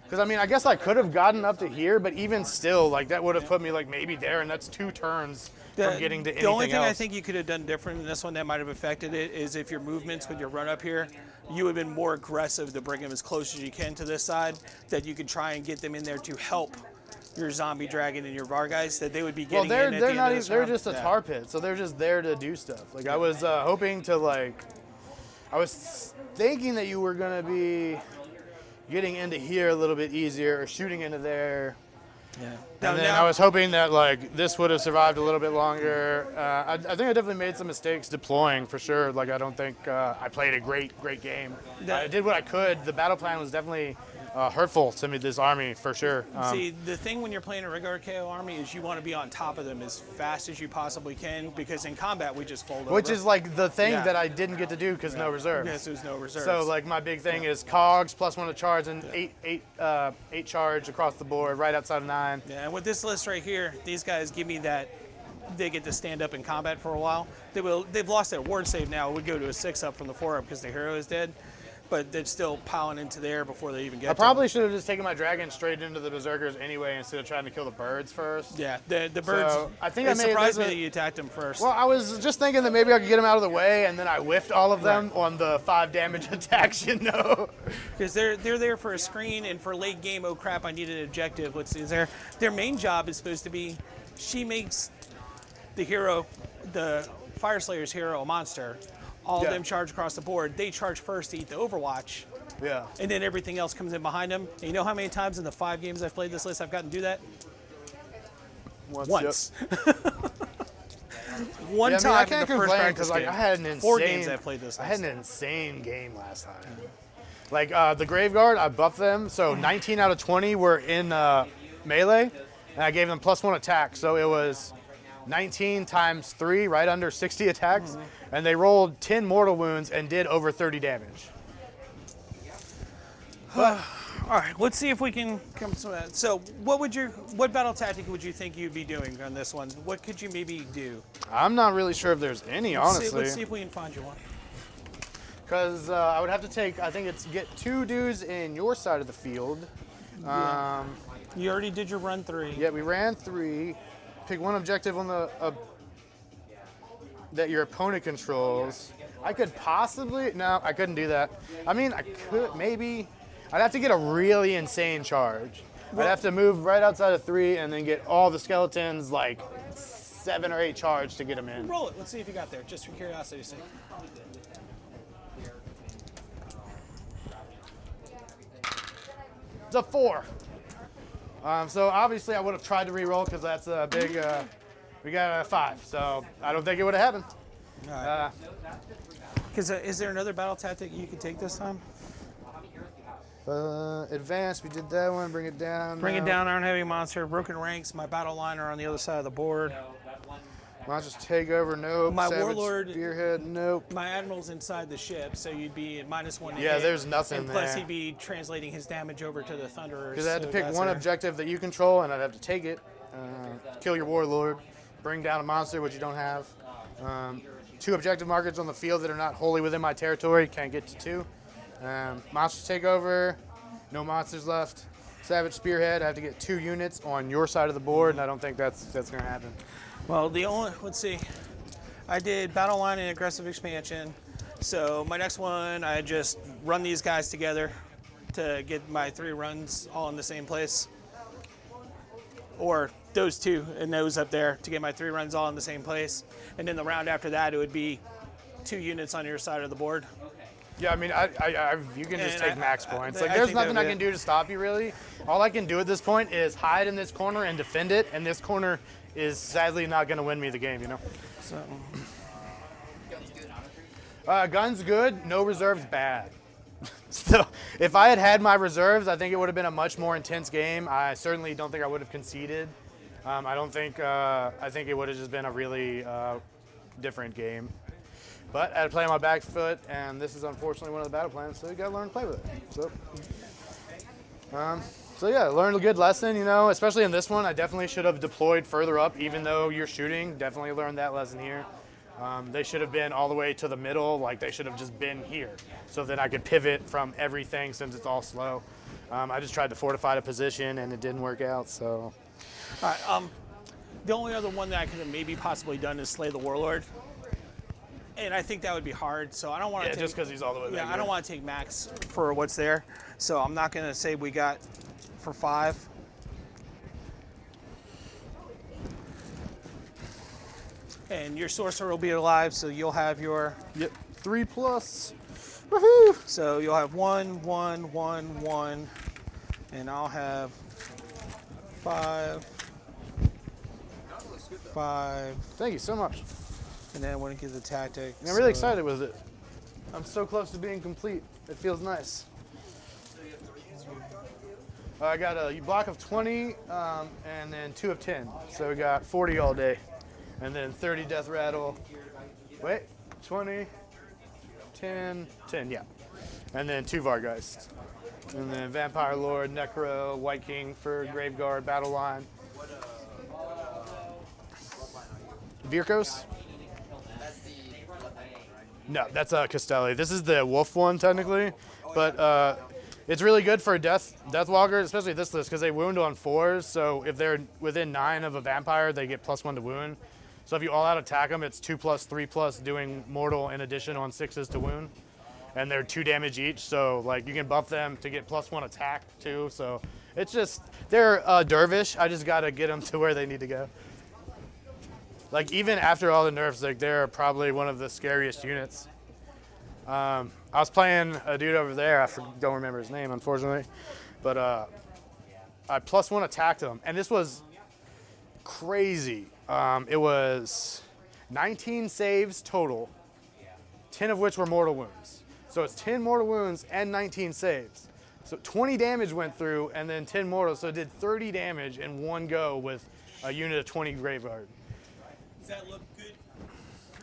Because I mean, I guess I could have gotten up to here, but even still, like that would have put me like maybe there, and that's 2 turns from getting to anything the only thing else. I think you could have done different in this one that might have affected it is if your movements with your run up here, you would have been more aggressive to bring them as close as you can to this side, that you could try and get them in there to help your zombie dragon and your Vargeist, that they would be Well, getting they're in at they're the not end of even, this they're round. just a Yeah. tar pit, so they're just there to do stuff. Like I was hoping to like, I was thinking that you were gonna be getting into here a little bit easier or shooting into there. Yeah. And then I was hoping that like this would have survived a little bit longer. I think I definitely made some mistakes deploying for sure. Like I don't think I played a great game. I did what I could. The battle plan was definitely hurtful to me, this army for sure. See, the thing when you're playing a regular KO army is you want to be on top of them as fast as you possibly can, because in combat we just fold over. Which is like the thing Yeah. that I didn't get to do because no reserves. Yes, there's no reserves. So like my big thing is cogs +1 to charge and eight charge across the board, right outside of 9. Yeah, and with this list right here, these guys give me that they get to stand up in combat for a while. They've lost their ward save now. It would go to a 6-up from the 4-up because the hero is dead. But they're still piling into there before they even get I to probably them. should have just taken my dragon straight into the berserkers anyway instead of trying to kill the birds first. Yeah, the birds. So, I think it I made surprised me this that you attacked them first. Well, I was just thinking that maybe I could get them out of the way, and then I whiffed all of them on the 5 damage attacks, you know? Because they're there for a screen, and for late game, oh crap, I need an objective. Let's see, their main job is supposed to be, she makes the hero, the Fire Slayer's hero, a monster. All of Yeah. them charge across the board. They charge first to eat the Overwatch, Yeah. and then everything else comes in behind them. And you know how many times in the 5 games I've played this list I've gotten to do that? Once. One Yeah, I mean, time I in can't the first complain practice because like game. I had an insane. 4 games I've played this I had list. an insane game last time. Like the Graveguard, I buffed them, so 19 out of 20 were in melee, and I gave them +1 attack, so it was 19 times 3, right under 60 attacks, and they rolled 10 mortal wounds and did over 30 damage. All right, let's see if we can come to that. So, what battle tactic would you think you'd be doing on this one? What could you maybe do? I'm not really sure if there's any, honestly. Let's see if we can find you one. Because I would have to take, I think it's get 2 dudes in your side of the field. You already did your run 3. Yeah, we ran 3. Pick 1 objective on the that your opponent controls. I could possibly, no, I couldn't do that. I mean, I could, maybe. I'd have to get a really insane charge. I'd have to move right outside of 3 and then get all the skeletons like 7 or 8 charge to get them in. Roll it. Let's see if you got there, just for curiosity's sake. It's a 4. So obviously I would have tried to re-roll because that's a big, we got a 5. So I don't think it would have happened. All right. Because is there another battle tactic you could take this time? Advance, we did that one, bring it down. Bring it down, Iron Heavy Monster, Broken Ranks, my battle liner on the other side of the board. Monsters take over, nope. My Savage Warlord- Spearhead, nope. My Admiral's inside the ship, so you'd be at -1 to Yeah, hit, there's nothing and plus there. he'd be translating his damage over to the Thunderers. Because I had to so pick guys one are- objective that you control, and I'd have to take it. Kill your Warlord, bring down a monster, which you don't have. 2 objective markers on the field that are not wholly within my territory, can't get to 2. Monsters take over, no monsters left. Savage Spearhead, I have to get 2 units on your side of the board, and I don't think that's gonna happen. Well, let's see. I did Battle Line and Aggressive Expansion. So my next one, I just run these guys together to get my 3 runs all in the same place. Or those 2 and those up there to get my 3 runs all in the same place. And then the round after that, it would be 2 units on your side of the board. Yeah, I mean, you can just And take max points. Like, I there's think that nothing would I be can it. do to stop you, really. All I can do at this point is hide in this corner and defend it, and this corner is sadly not going to win me the game, you know? So Guns good, no reserves bad. So, if I had had my reserves, I think it would have been a much more intense game. I certainly don't think I would have conceded. I think it would have just been a really different game. But I had to play on my back foot, and this is unfortunately one of the battle plans, so you got to learn to play with it. So yeah, learned a good lesson, you know, especially in this one. I definitely should have deployed further up, even though you're shooting. Definitely learned that lesson here. They should have been all the way to the middle, like they should have just been here, so that I could pivot from everything since it's all slow. I just tried to fortify the position, and it didn't work out, so. all right, the only other one that I could have maybe possibly done is Slay the Warlord. And I think that would be hard, so I don't want to Yeah, just because he's all the way back Yeah, I there. don't want to take max for what's there, so I'm not going to say we got for 5. And your sorcerer will be alive, so you'll have your. Yep, 3+. Woohoo! So you'll have 1, 1, 1, 1, and I'll have 5, 5, Thank you so much. and then I want to get the tactic. I'm really excited with it. I'm so close to being complete. It feels nice. I got a block of 20 and then 2 of 10. So we got 40 all day. And then 30 death rattle. Wait, 20, 10, 10, yeah. And then 2 Vargeist. And then Vampire Lord, Necro, White King for Graveguard, Battle Line. Virkos? No, that's Castelli. This is the wolf one technically, but it's really good for Deathwalkers, especially this list, because they wound on 4s. So if they're within 9 of a vampire, they get +1 to wound. So if you all out attack them, it's 2+, 3+, doing mortal in addition on 6s to wound, and they're 2 damage each. So like you can buff them to get +1 attack too. So it's just they're dervish. I just gotta get them to where they need to go. Like, even after all the nerfs, like, they're probably one of the scariest units. I was playing a dude over there. I don't remember his name, unfortunately. But I +1 attacked him. And this was crazy. It was 19 saves total, 10 of which were mortal wounds. So it's 10 mortal wounds and 19 saves. So 20 damage went through and then 10 mortal. So it did 30 damage in one go with a unit of 20 Graveguard. Does that look good?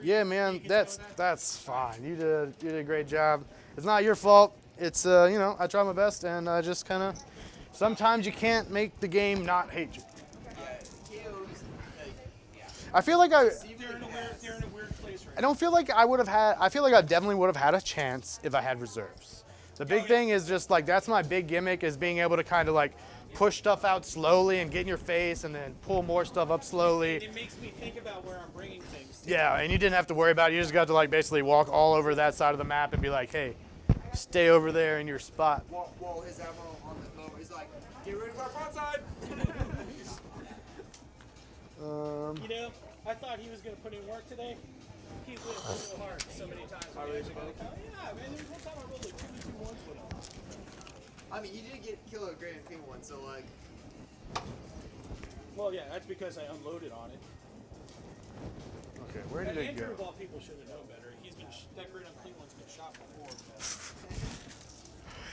Yeah, man, that's fine. You did a great job. It's not your fault. It's you know, I try my best, and I just kind of sometimes you can't make the game not hate you. I feel like They're in a weird place right I don't feel like I would have had. I feel like I definitely would have had a chance if I had reserves. The big thing is just like that's my big gimmick is being able to kind of like push stuff out slowly and get in your face and then pull more stuff up slowly. It makes me think about where I'm bringing things. Yeah, and you didn't have to worry about it. You just got to like basically walk all over that side of the map and be like, hey, stay over there in your spot. While his admiral on the boat is like, get rid of our broadside. You know, I thought he was going to put in work today. He went so hard so many times. Oh, yeah, man, there's one time I rolled like 2 ones with him. I mean, you did kill a Grand King one, so like. Well, yeah, that's because I unloaded on it. Okay, where did it Andrew, go? of all people, should have known better. He's been that Great Unclean one's been shot before.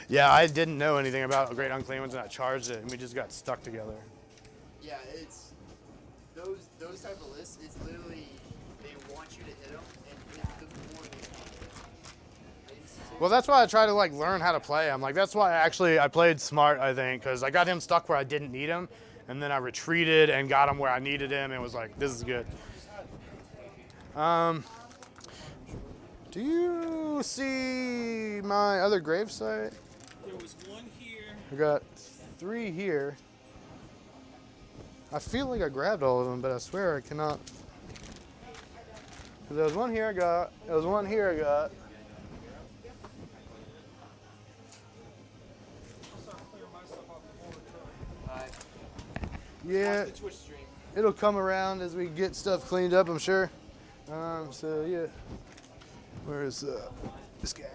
Yeah, I didn't know anything about Great Unclean Ones and I charged it and we just got stuck together. Yeah, it's those type of lists. It's literally they want you to hit them, and it's the more they Well, that's why I try to like learn how to play him. Like that's why I played smart, I think, because I got him stuck where I didn't need him, and then I retreated and got him where I needed him, and was like, this is good. Do you see my other gravesite? There was one here. I got 3 here. I feel like I grabbed all of them, but I swear I cannot. There was one here I got. There was one here I got. Yeah, it'll come around as we get stuff cleaned up, I'm sure. So yeah, where's this guy?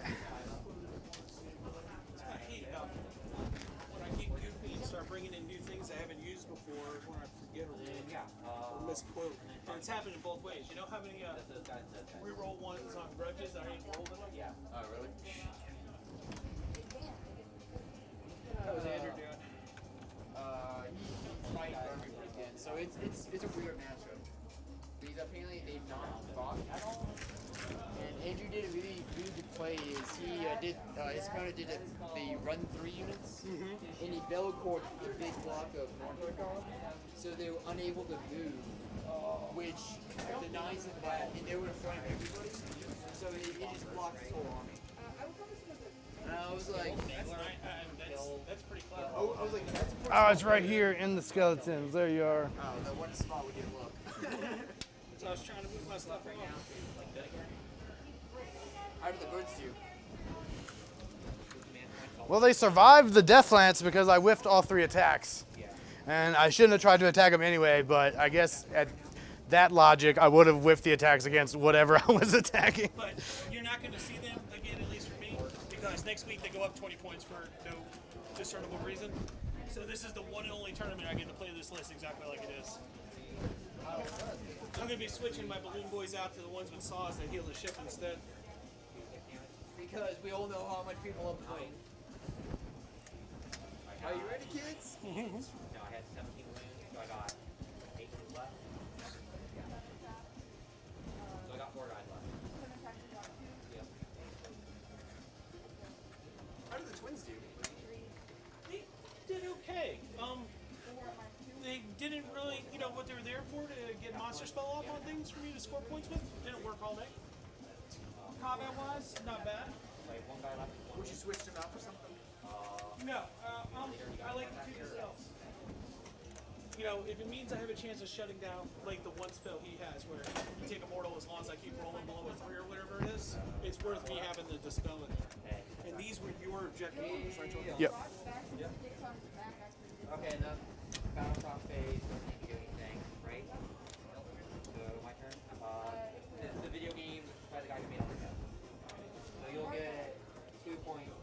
I hate about when I get goofy and start bringing in new things I haven't used before, when I forget or misquote. And it's happened in both ways. You know how many reroll ones on grudges I ain't rolled in them? Yeah. Oh, really? How was Andrew doing? He's fighting everyone again. So it's a weird matchup. Because apparently they've not fought at all. And Andrew did a really good play. Is he did his opponent did the run 3 units, and he bellocord the big block of Northern, so they were unable to move, which denies them that, and they were in front of everybody. So it just blocked his whole army. And I was like, That's pretty clever. I was like, that's pretty Oh, it's right here in the skeletons. There you are. Oh, that one spot we didn't look. So I was trying to move my stuff right now. How did the birds do? Well, they survived the Death Lance because I whiffed all 3 attacks. And I shouldn't have tried to attack them anyway, but I guess at that logic, I would have whiffed the attacks against whatever I was attacking. But you're not going to see them again, at least for me, because next week they go up 20 points for no discernible reason. So this is the one and only tournament I get to play this list exactly like it is. I'm going to be switching my balloon boys out to the ones with saws that heal the ship instead. Because we all know how much people love playing. Are you ready, kids? No, I had 17 balloons, so I got 8 balloons left. So I got 4 guys left. Yep. How did the twins do? They did okay. They didn't really, you know, what they were there for, to get monster spell off on things for me to score points with. Didn't work all day. Combat-wise, not bad. Like 1 guy left. Would you switch them out for something? No, I like to do the spells. You know, if it means I have a chance of shutting down, like the one spell he has, where you take a mortal as long as I keep rolling below a 3 or whatever it is, it's worth me having the dispel in there. And these were your objective moves, right, Jordan? Yep. Okay, the battle shock phase doesn't need to do anything, right? So my turn. The video game by the guy who made all the stuff. So you'll get 2 points.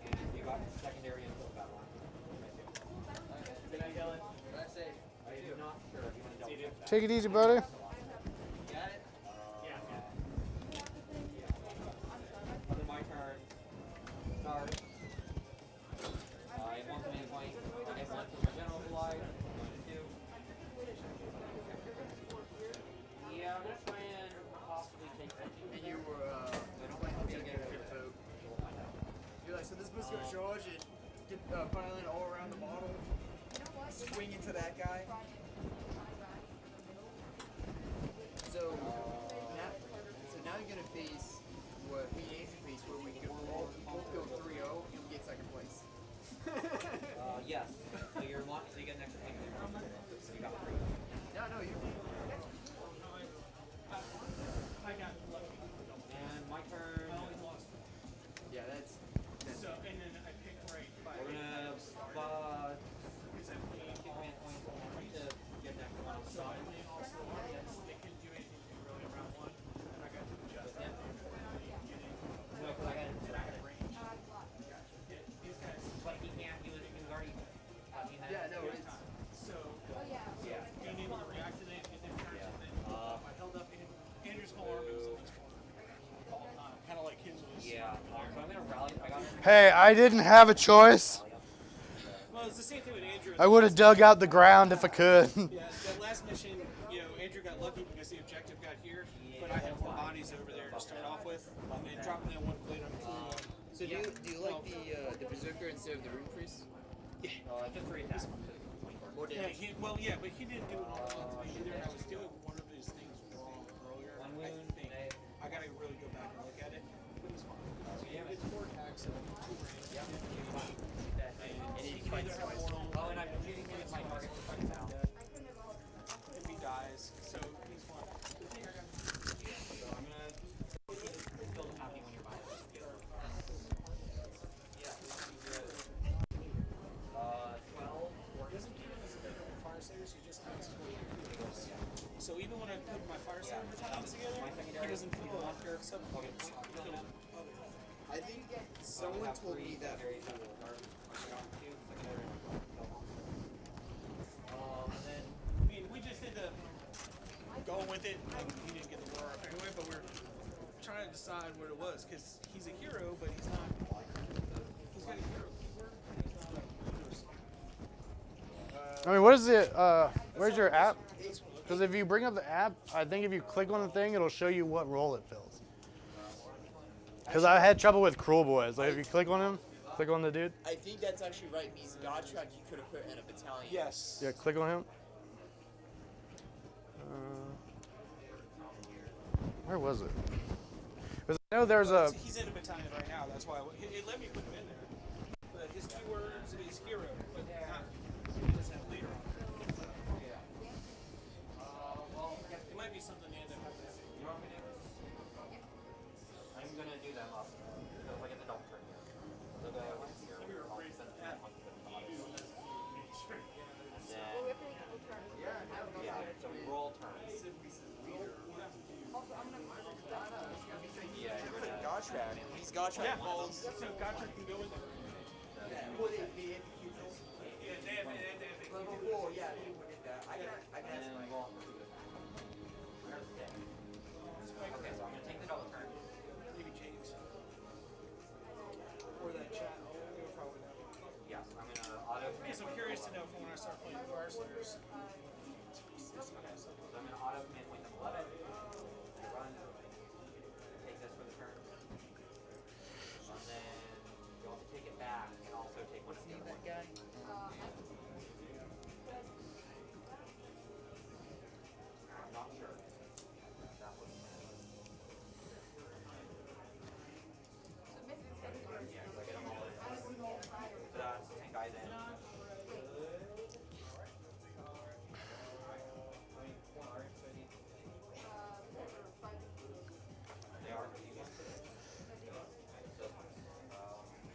And you got secondary info battle line. Did I kill it? That's it. I'm not sure if you want to double check that. Take it easy, buddy. Got it? Then my turn. Start. I have 1 command point. I get 1 for my general life. I'm going to 2. Yeah, I'm going to try and possibly take 15. And you were, you're like, so this boost's gonna charge and get violent all around the model. Swing into that guy. So now you're gonna face what we and Andrew face, where we both go 3-0 and we get second place. Yes. So you're so you get an extra point. So you got 3. No, you. I got lucky. And my turn. I only lost. Yeah, that's So, and then I picked right by We're gonna 2 command points to get an extra 1 on the So I side. only also they couldn't do anything really in round 1, and I got to adjust that. No, because I had range. These guys, But he can't. He was already. yeah, no, it's so Yeah. being able to react to them, get their turns, and then I held up Andrew's whole army was almost all the time, kind of like his was. Yeah. So I'm gonna rally. I got. Hey, I didn't have a choice. Well, it's the same thing with Andrew. I would have dug out the ground if I could. Yeah, that last mission, you know, Andrew got lucky because the objective got here, but I had more bodies over there to start off with, and then dropping that one blade on the through. So do you like the berserker instead of the rune priest? Just 3 attacks. More Yeah, damage. but he didn't do it all at once either. I was doing one of his things wrong earlier. 1 I wound. think I gotta really go back and look at it. But it's fine. It's 4 attacks and 2 range. Yep. And he can either have mortal. Oh, and I'm shooting him at my target for fighting now. If he dies, so he's fine. The thing I got. So I'm gonna kill the happy when you're by it. Yeah. 12. Doesn't keep him as a fire savers, he just has 20. So even when I put my fire saver battalions together, he doesn't feel monster except I think someone told me that And then, I mean, we just did the going with it. Like, he didn't get the war up anyway, but we're trying to decide what it was because he's a hero, but he's not. He's got a hero keyword, but he's not a leader. I mean, what is it? Where's your app? Because if you bring up the app, I think if you click on the thing, it'll show you what role it fills. Because I had trouble with Cruel Boys. Like, if you click on him, click on the dude. I think that's actually right. Means Godtrack you could have put in a battalion. Yes. Yeah, click on him. Where was it? 'Cause I know there's a. He's in a battalion right now. That's why it let me put him in there. But his keywords is hero, but not. He doesn't have leader on it. It might be something they end up having. You want me to? I'm gonna do them up. So if I get the double turn here. So the one here. I'll send it to the and then, yeah, so we roll turns. Yeah, you're gonna Gotcha. He's gotcha. Yeah. Balls. So Gotcha can go in there. Level 4, yeah, people did that. I can ask my mom. Okay, so I'm gonna take the double turn. Maybe James. Or that chat. They would probably know. Yes, I'm gonna auto. Because I'm curious to know for when I start playing Fire Slayers. So I'm gonna auto command point number 11. Run. Take this for the turn. And then you'll have to take it back and also take one of the other ones. Guy. I'm not sure. That was. Yeah, because I get them all in. So that's 10 guys in. They are. So,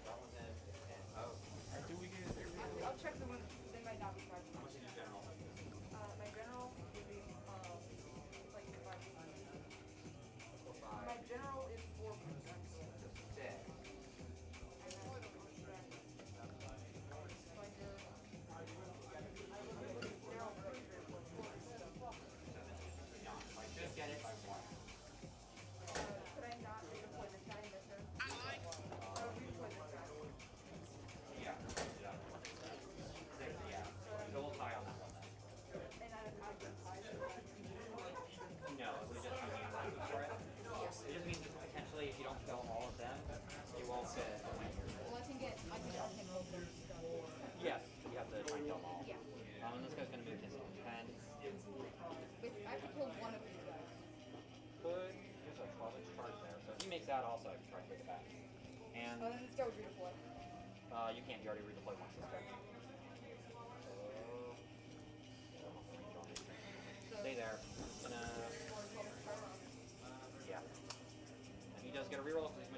that one's in. And, oh. Do we get there? I'll check the one. They might not be charged. How much is your general? My general would be like 5. My general is 4 points actually. Six. Like, just get it by one. Could I not redeploy this guy in this turn? Redeploy this guy. Yeah. Yeah. So we'll tie on that one then. And I get 5. No, we just don't use that for it. It just means that potentially if you don't kill all of them, you won't get a win. Well, I can help him roll them. Yes, you have to try and kill them all. Yeah. And this guy's gonna move his own 10. I have to kill one of these guys. Could there's a 12-inch charge there. So if he makes that also I can try to take it back. And Oh, then this guy would redeploy. you can't, you already redeployed once this turn. Stay there. Gonna, yeah. And he does get a reroll because he's